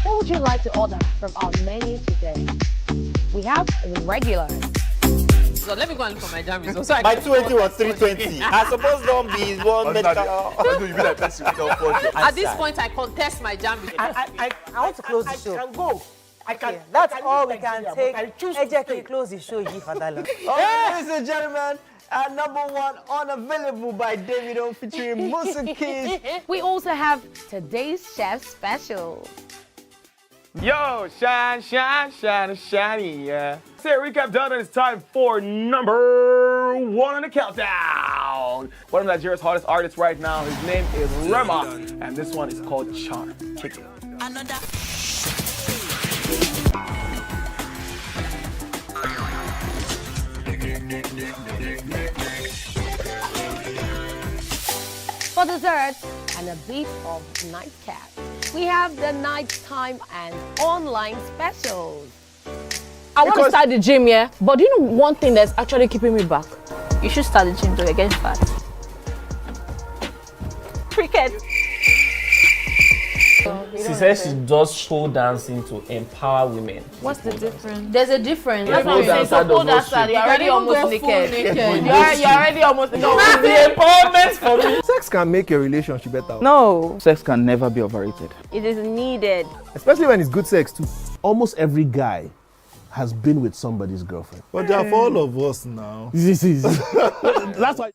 What would you like to order from our menu today? We have regular. So let me go and look for my jam results. So My 280 was 320. I suppose don't be one medical. At this point, I contest my jam results. I want to close the show. I can go. I can. That's all we can take. Ejeki, close the show, you Fadala. Ladies and gentlemen, #1 unavailable by Davido featuring Musa Keys. We also have today's chef special. Yo, shine, shine, shine, shiny, yeah. So recap done, and it's time for #1 on the countdown. One of Nigeria's hottest artists right now, his name is Rema, and this one is called Charm. Kick it. For dessert and a bit of nightcap, we have the nighttime and online specials. I want to start the gym, yeah? But do you know one thing that's actually keeping me back? You should start the gym to get fat. Cricket. She says she does pole dancing to empower women. What's the difference? There's a difference. That's what I'm saying. So pole dancer, you're already almost naked. You're already almost naked. No, the empowerment for me. Sex can make a relationship better. No. Sex can never be overrated. It is needed. Especially when it's good sex too. Almost every guy has been with somebody's girlfriend. But they're for all of us now. This is. That's why.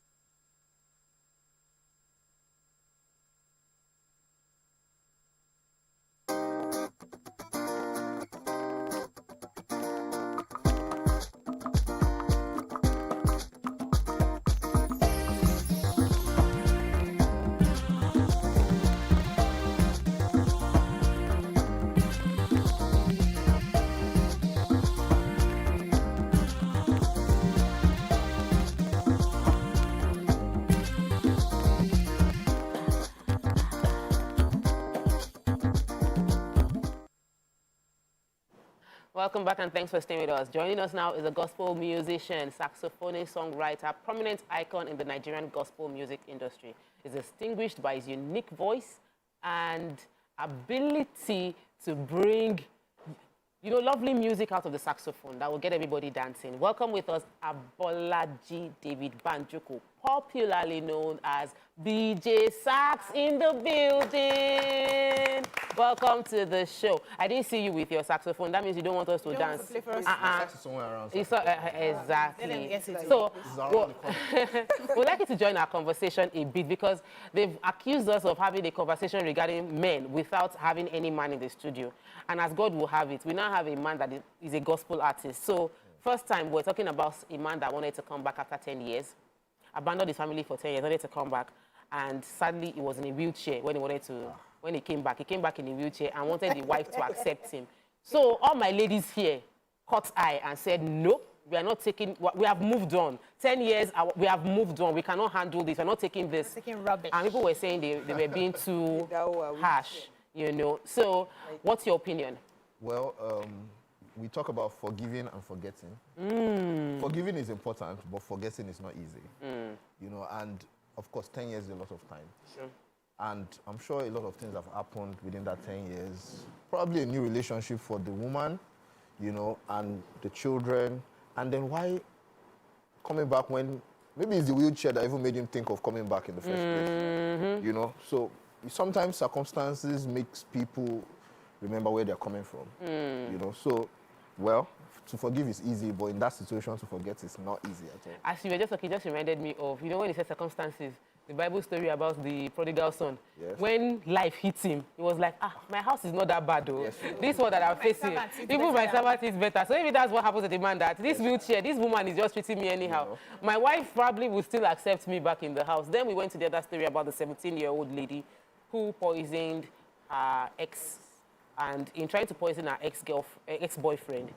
Welcome back and thanks for staying with us. Joining us now is a gospel musician, saxophonist, songwriter, prominent icon in the Nigerian gospel music industry. He's distinguished by his unique voice and ability to bring, you know, lovely music out of the saxophone that will get everybody dancing. Welcome with us, Abolaji David Banjoko, popularly known as BJ Sax in the building. Welcome to the show. I didn't see you with your saxophone. That means you don't want us to dance. Want to play for us? Somewhere around. Exactly. So, we'd like you to join our conversation a bit because they've accused us of having a conversation regarding men without having any man in the studio. And as God will have it, we now have a man that is a gospel artist. So, first time we're talking about a man that wanted to come back after 10 years, abandoned his family for 10 years, wanted to come back, and sadly he was in a wheelchair when he wanted to. When he came back in a wheelchair and wanted the wife to accept him. So all my ladies here caught eye and said, no, we are not taking, we have moved on. 10 years, we have moved on. We cannot handle this. We're not taking this. We're taking rubbish. And people were saying they were being too harsh, you know. So what's your opinion? Well, we talk about forgiving and forgetting. Forgiving is important, but forgetting is not easy. You know, and of course, 10 years is a lot of time. Sure. And I'm sure a lot of things have happened within that 10 years. Probably a new relationship for the woman, you know, and the children. And then why coming back when maybe it's the wheelchair that even made him think of coming back in the first place. You know, so sometimes circumstances makes people remember where they're coming from. You know, so, well, to forgive is easy, but in that situation, to forget is not easy at all. As you were just talking, just reminded me of, you know, when you said circumstances, the Bible story about the prodigal son. Yes. When life hits him, he was like, my house is not that bad, though. Yes, this one that I'm facing, even my servant is better. So maybe that's what happens to the man, that this wheelchair, this woman is just treating me anyhow. You know. My wife probably will still accept me back in the house. Then we went to the other story about the 17-year-old lady who poisoned her ex. And in trying to poison her ex-boyfriend,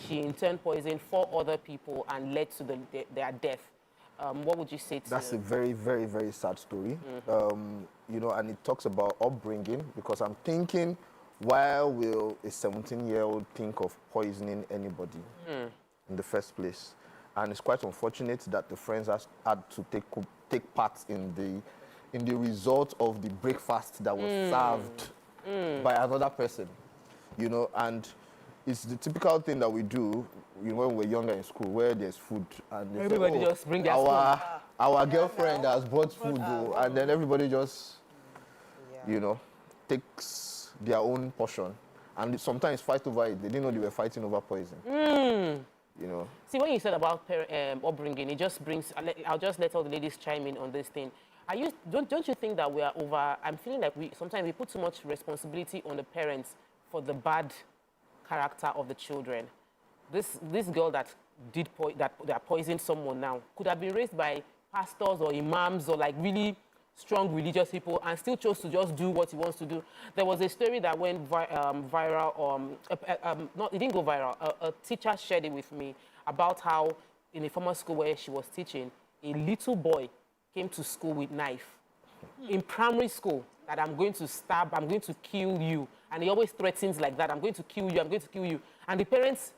she in turn poisoned 4 other people and led to their death. What would you say to That's a very, very, very sad story. You know, and it talks about upbringing, because I'm thinking, why will a 17-year-old think of poisoning anybody in the first place? And it's quite unfortunate that the friends had to take part in the result of the breakfast that was served by another person, you know. And it's the typical thing that we do, you know, when we're younger in school, where there's food and they everybody say, just bring their spoon. Our girlfriend has brought food, and then everybody just, you know, takes their own portion, and sometimes fight over it. They didn't know they were fighting over poison. You know. See, when you said about upbringing, it just brings. I'll just let all the ladies chime in on this thing. Don't you think that we are over? I'm feeling like sometimes we put too much responsibility on the parents for the bad character of the children. This girl that poisoned someone now could have been raised by pastors or imams or like really strong religious people and still chose to just do what he wants to do. There was a story that went viral. It didn't go viral. A teacher shared it with me about how in a former school where she was teaching, a little boy came to school with knife in primary school that I'm going to stab, I'm going to kill you. And he always threatens like that, I'm going to kill you, I'm going to kill you. And the parents,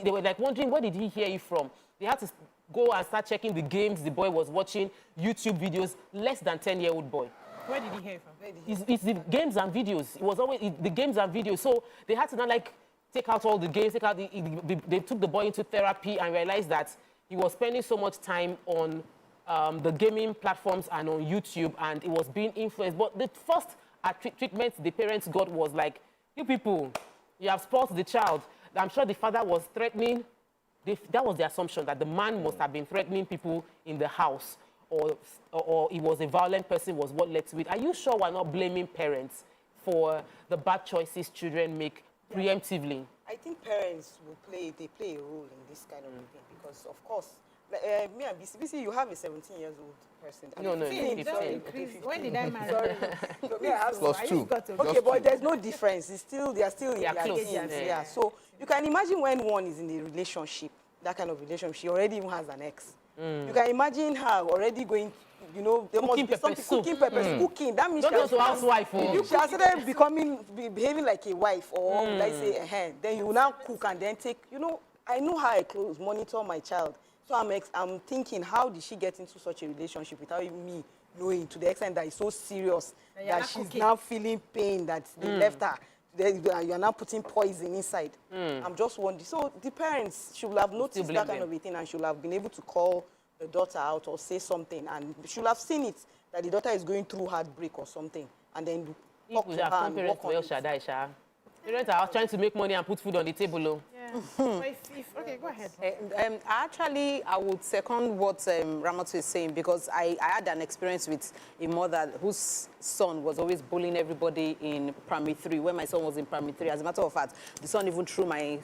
they were like wondering, where did he hear you from? They had to go and start checking the games the boy was watching, YouTube videos, less than 10-year-old boy. Where did he hear from? It's the games and videos. It was always the games and videos. So they had to now like take out all the games, take out they took the boy into therapy and realized that he was spending so much time on the gaming platforms and on YouTube, and it was being influenced. But the first treatment the parents got was like, you people, you have spoiled the child. I'm sure the father was threatening. That was the assumption, that the man must have been threatening people in the house, or he was a violent person, was what led to it. Are you sure we're not blaming parents for the bad choices children make preemptively? I think parents will play a role in this kind of thing, because of course, me and BC, you have a 17-year-old person. No, 15. When did I marry? Sorry. No, me, I have +2. Okay, but there's no difference. They are still in their close. teens. Yeah. So you can imagine when one is in a relationship, that kind of relationship, she already even has an ex. You can imagine her already going, there must be something, cooking pepper soup, cooking. That means not just a housewife. She has started behaving like a wife, or let's say, then you will now cook and then take, I know how I monitor my child. So I'm thinking, how did she get into such a relationship without even me knowing, to the extent that it's so serious that she's now feeling pain that they left her. You are now putting poison inside. I'm just wondering. So the parents should have noticed that kind of a thing, and should have been able to call the daughter out or say something, and should have seen it, that the daughter is going through heartbreak or something, and then talk to her and work on it. Parents are trying to make money and put food on the table. Okay, go ahead. I would second what Ramatu is saying, because I had an experience with a mother whose son was always bullying everybody in primary 3. When my son was in primary 3, as a matter of fact, the son even threw my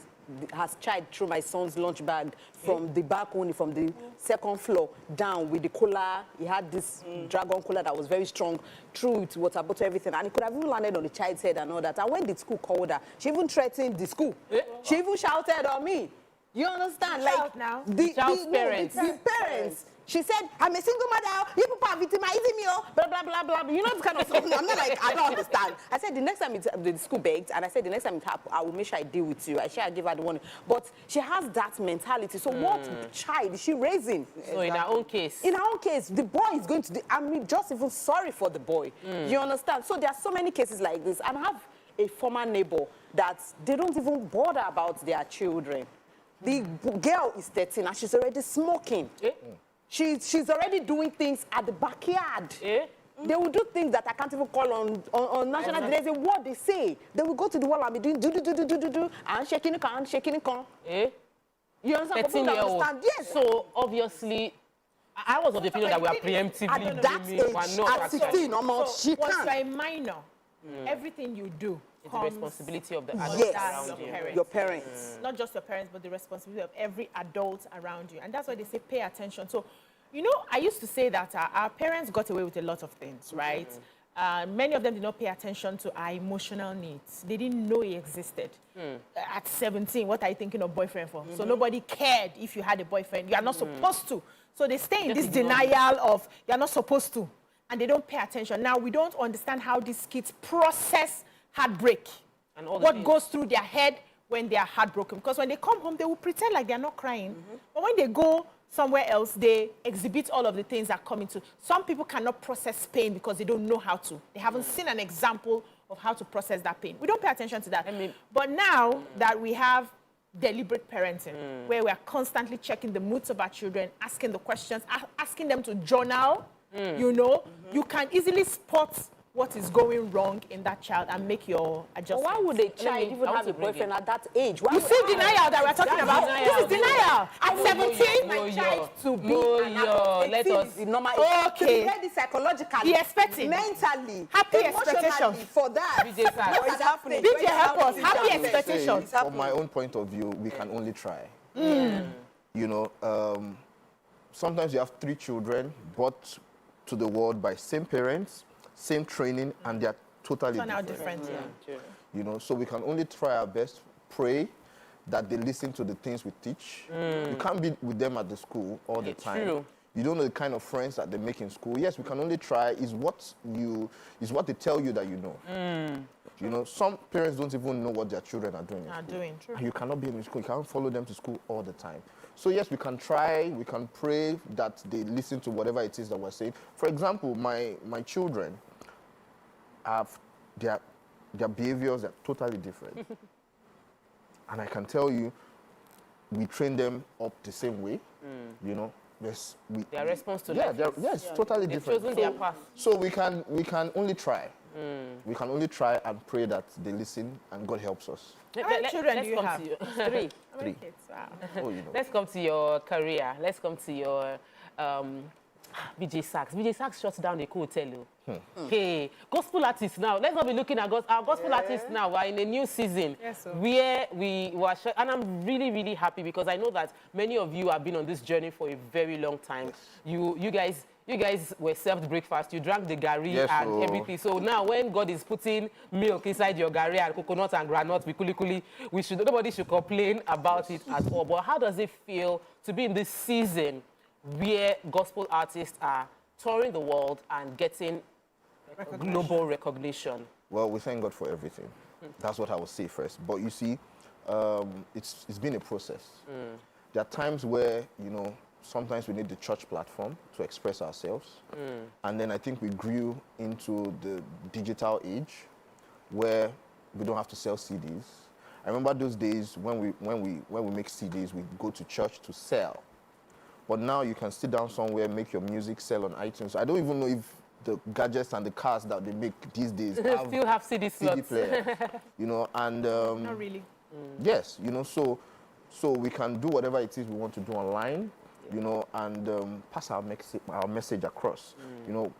son's lunch bag from the balcony, from the second floor down with the cooler. He had this dragon cooler that was very strong, threw it, water bottle, everything, and it could have even landed on the child's head and all that. And when the school called her, she even threatened the school. She even shouted on me. You understand? Like now? The parents. She said, I'm a single mother, you people are victimizing me, blah, blah, blah, blah. You know, this kind of stuff. I'm not like, I don't understand. I said, the next time the school begged, and I said, the next time it happens, I will make sure I deal with you. I shall give her the warning. But she has that mentality. So what child is she raising? So in her own case? In her own case, the boy is going to, just even sorry for the boy. You understand? So there are so many cases like this. And I have a former neighbor that they don't even bother about their children. The girl is 13 and she's already smoking. She's already doing things at the backyard. They will do things that I can't even call on national. There's a word they say. They will go to the wall and be doing do, and shaking the can. You understand? 13-year-old. Yes. So obviously, I was of the opinion that we are preemptively at that age, at 16 almost, she Once can't. you're a minor, everything you do it's the responsibility of the adults around you. Your parents. Not just your parents, but the responsibility of every adult around you. And that's why they say pay attention. So, I used to say that our parents got away with a lot of things, right? Many of them did not pay attention to our emotional needs. They didn't know it existed. At 17, what are you thinking of boyfriend for? So nobody cared if you had a boyfriend. You are not supposed to. So they stay in this denial of you're not supposed to. And they don't pay attention. Now, we don't understand how these kids process heartbreak and what goes through their head when they are heartbroken. Because when they come home, they will pretend like they're not crying. But when they go somewhere else, they exhibit all of the things that come into. Some people cannot process pain because they don't know how to. They haven't seen an example of how to process that pain. We don't pay attention to that. But now that we have deliberate parenting, where we are constantly checking the moods of our children, asking the questions, asking them to journal, you can easily spot what is going wrong in that child and make your adjustments. Why would a child even have a boyfriend at that age? You see denial that we're talking about? This is denial. At 17, my child to be let us be normal. Okay. Ready psychologically. Be expecting. Mentally. Happy expectation. For that. What is happening? BJ, help us. Happy expectation. From my own point of view, we can only try. Sometimes you have 3 children brought to the world by same parents, same training, and they're totally different. Yeah. So we can only try our best, pray, that they listen to the things we teach. You can't be with them at the school all the time. True. You don't know the kind of friends that they make in school. Yes, we can only try. Is what they tell you that you know. You know, some parents don't even know what their children are doing in school. True. And you cannot be in school. You can't follow them to school all the time. So yes, we can try. We can pray that they listen to whatever it is that we're saying. For example, my children have their behaviors are totally different. And I can tell you, we train them up the same way. You know, yes, their response to life. Totally They've different. chosen their path. So we can only try. We can only try and pray that they listen and God helps us. How many children do you come have? to you. 3. Three. How many kids? Wow. Oh, you know. Let's come to your career. Let's come to your BJ Sachs. BJ Sachs shuts down a hotel. Hey, gospel artists now. Let's not be looking at our gospel artists now. We're in a new season where we were, and I'm really, really happy because I know that many of you have been on this journey for a very long time. You guys were served breakfast. You drank the gari and everything. So now, when God is putting milk inside your gari and coconut and granite, nobody should complain about it at all. But how does it feel to be in this season where gospel artists are touring the world and getting global recognition? Well, we thank God for everything. That's what I will say first. But you see, it's been a process. There are times where, you know, sometimes we need the church platform to express ourselves. And then I think we grew into the digital age where we don't have to sell CDs. I remember those days when we make CDs, we go to church to sell. But now you can sit down somewhere, make your music, sell on iTunes. I don't even know if the gadgets and the cars that they make these days still have CD players. You know, and not really. Yes, you know, so we can do whatever it is we want to do online, you know, and pass our message across. You know,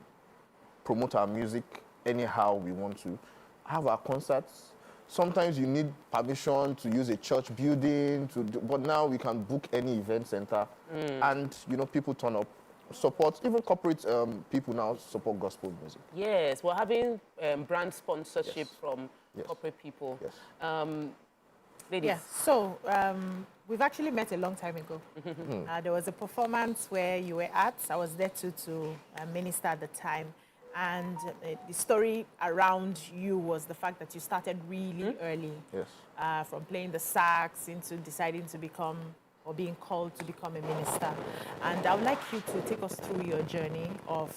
promote our music anyhow we want to. Have our concerts. Sometimes you need permission to use a church building, but now we can book any event center, and you know, people turn up, support. Even corporate people now support gospel music. Yes, we're having brand sponsorship from corporate people. Yes. Ladies. Yeah. So we've actually met a long time ago. There was a performance where you were at. I was there to minister at the time. And the story around you was the fact that you started really early. Yes. From playing the sax into deciding to become or being called to become a minister. And I would like you to take us through your journey of,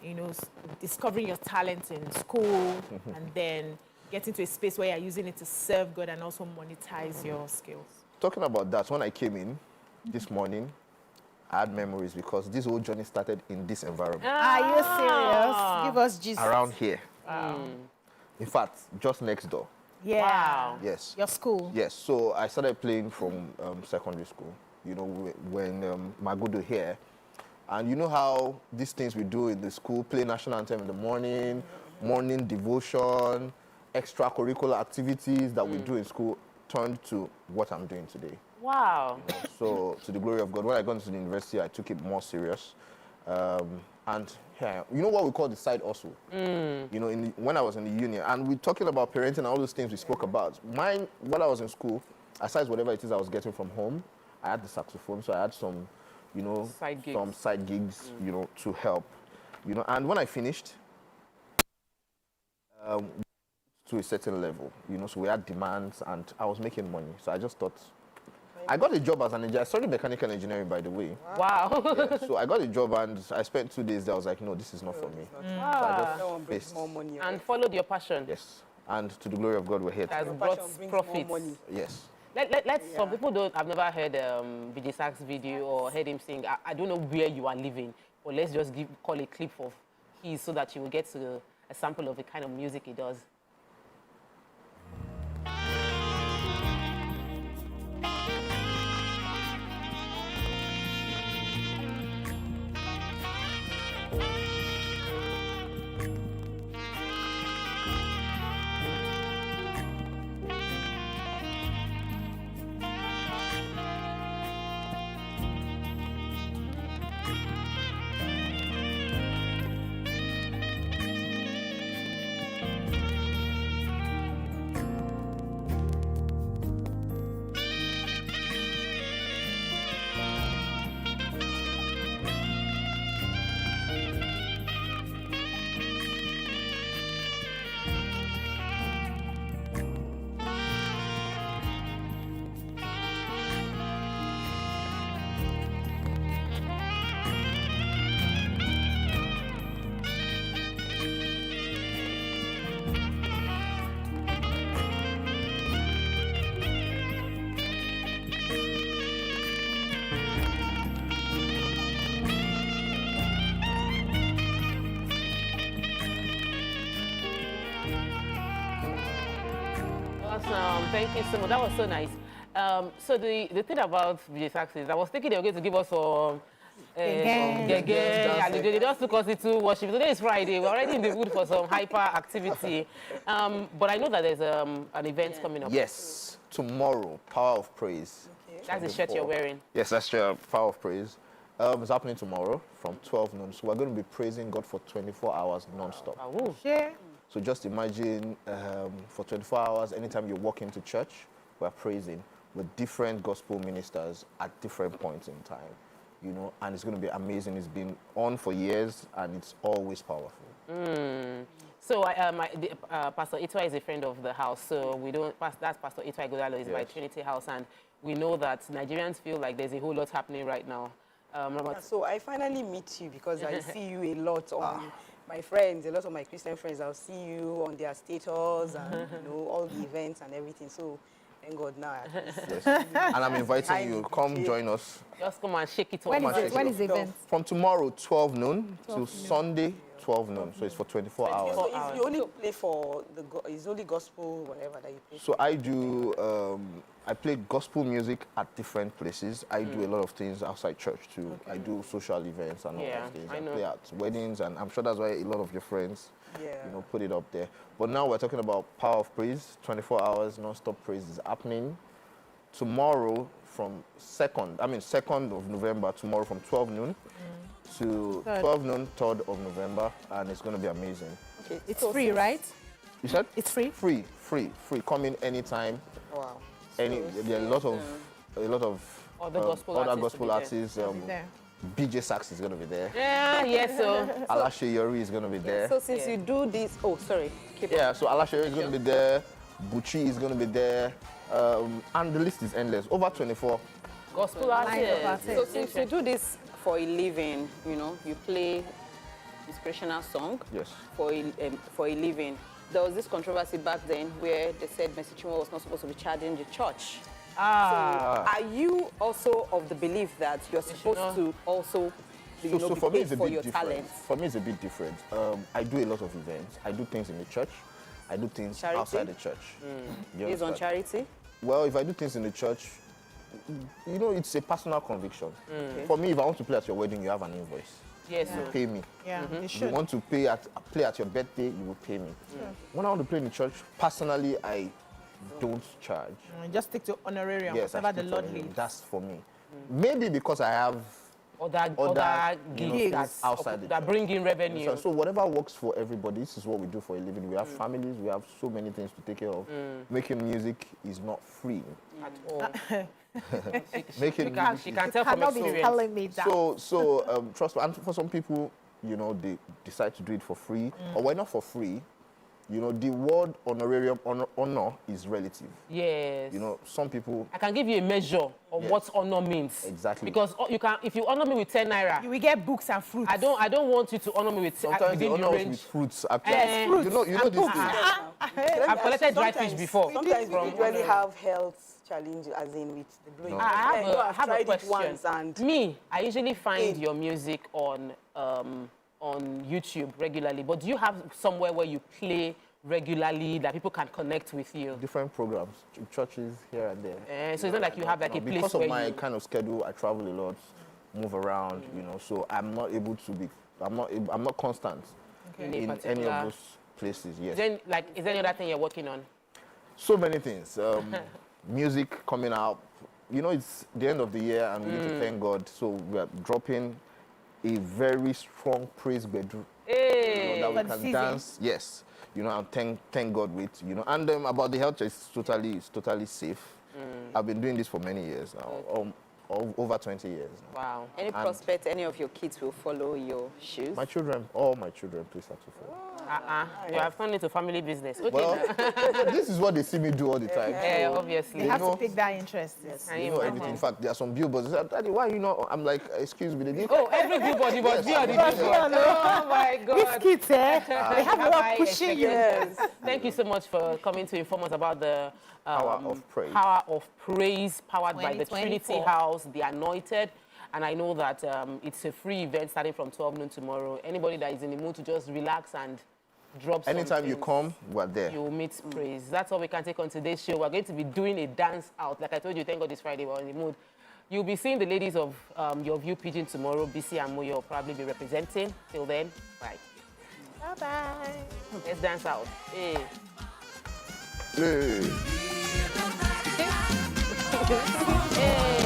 you know, discovering your talent in school and then getting to a space where you're using it to serve God and also monetize your skills. Talking about that, when I came in this morning, I had memories because this whole journey started in this environment. Are you serious? Give us gist. Around here. Wow. In fact, just next door. Yeah. Wow. Yes. Your school. Yes. So I started playing from secondary school, you know, when Magudo here. And you know how these things we do in the school, play national anthem in the morning, morning devotion, extracurricular activities that we do in school turned to what I'm doing today. Wow. So, to the glory of God, when I got into the university, I took it more serious. And yeah, you know what we call the side hustle? You know, when I was in the union, and we're talking about parenting and all those things we spoke about. Mine, while I was in school, aside whatever it is I was getting from home, I had the saxophone, so I had some, you know, some side gigs, you know, to help. You know, and when I finished, to a certain level, you know, so we had demands, and I was making money. So I just thought, I got a job as an engineer. I studied mechanical engineering, by the way. Wow. Yeah, so I got a job and I spent 2 days there. I was like, no, this is not for me. Wow. So I just faced. More money. And followed your passion. Yes. And to the glory of God, we're here. It has brought profits. Yes. Some people have never heard BJ Sachs video or heard him sing. I don't know where you are living, but let's just call a clip of his so that you will get to a sample of the kind of music he does. Awesome. Thank you so much. That was so nice. So the thing about VJ Sax is I was thinking they were going to give us some and they just took us into worship. Today is Friday. We're already in the mood for some hyper activity. But I know that there's an event coming up. Yes, tomorrow, Power of Praise. Okay. That's the shirt you're wearing. Yes, that's your Power of Praise. It's happening tomorrow from 12 noon. So we're going to be praising God for 24 hours non-stop. Yeah. So just imagine for 24 hours, anytime you walk into church, we're praising with different gospel ministers at different points in time. You know, and it's going to be amazing. It's been on for years, and it's always powerful. So Pastor Itwa is a friend of the house, so we don't. That's Pastor Itwa Godalo is by Trinity House, and we know that Nigerians feel like there's a whole lot happening right now. So I finally meet you because I see you a lot on my friends, a lot of my Christian friends. I'll see you on their status and you know all the events and everything. So. Thank God now. Yes. And I'm inviting you. Come join us. Just come and shake it off. When is the event? From tomorrow, 12 noon, to Sunday, 12 noon. So it's for 24 hours. So if you only play for it's only gospel, whatever that you play. So I do, I play gospel music at different places. I do a lot of things outside church too. I do social events and all those things. I play at weddings, and I'm sure that's why a lot of your friends, you know, put it up there. But now we're talking about Power of Praise, 24 hours non-stop praise is happening. Tomorrow from 2nd of November, tomorrow from 12 noon to 12 noon, 3rd of November, and it's going to be amazing. Okay. It's free, right? You said? It's free? Free. Come in anytime. Wow. There are a lot of other gospel artists. BJ Sax is going to be there. Yeah, yes, so. Alashe Yori is going to be there. So since you do this, so Alashe Yori is going to be there. Buchi is going to be there. And the list is endless. Over 24. Gospel artists. So since you do this for a living, you know, you play inspirational song. Yes. For a living. There was this controversy back then where they said Mercy Chinwo was not supposed to be charging the church. So are you also of the belief that you're supposed to also be paid for your talents? For me, it's a bit different. I do a lot of events. I do things in the church. I do things outside the church. Based on charity? Well, if I do things in the church, you know, it's a personal conviction. For me, if I want to play at your wedding, you have an invoice. Yes, you pay me. Yeah, If you want to play at your birthday, you will pay me. When I want to play in the church, personally, I don't charge. Just stick to honorarium, whatever the Lord leads. That's for me. Maybe because I have other gigs outside the that bring in revenue. So whatever works for everybody, this is what we do for a living. We have families, we have so many things to take care of. Making music is not free. At all. She can tell from experience. Telling me that. So trust me, and for some people, you know, they decide to do it for free, or why not for free? You know, the word honorarium, honor is relative. Yes. You know, some people. I can give you a measure of what honor means. Exactly. Because you can, if you honor me with 10 naira, you will get books and fruits. I don't want you to honor me with. Sometimes they honor us with fruits. Actually, fruits. You know this thing. I've collected dry fish before. Sometimes we usually have health challenges, as in with the blowing. I have a question. Once and me, I usually find your music on YouTube regularly, but do you have somewhere where you play regularly that people can connect with you? Different programs, churches here and there. So it's not like you have like a place because where of my kind of schedule, I travel a lot, move around, you know, so I'm not able to be, I'm not constant in any of those places. Yes. Then, like, is there any other thing you're working on? So many things. Music coming out. You know, it's the end of the year and we need to thank God. So we're dropping a very strong praise bedroom. Hey, you know, that we can dance. Yes. You know, and thank God with, you know. And about the health, it's totally safe. I've been doing this for many years now, over 20 years now. Wow. Any prospect, any of your kids will follow your shoes? My children, all my children play saxophone. You have turned into family business. Okay. Well, this is what they see me do all the time. Yeah, so obviously. They have to pick that interest. Yes. They know everything. In fact, there are some billboards. They say, Daddy, why you know? I'm like, excuse me. They didn't. Oh, every billboard must be on the billboard. Oh my God. These kids, they have a lot pushing you. Yes. Thank you so much for coming to inform us about the Power of Praise. Power of Praise, powered by the Trinity House, the Anointed. And I know that it's a free event starting from 12 noon tomorrow. Anybody that is in the mood to just relax and drop Anytime you come, we're there. you will meet praise. That's all we can take on today's show. We're going to be doing a dance out. Like I told you, thank God it's Friday, we're in the mood. You'll be seeing the ladies of Your View Pigeon tomorrow. BC and Moyo will probably be representing. Till then, bye. Bye-bye. Let's dance out. Hey. Hey. Hey.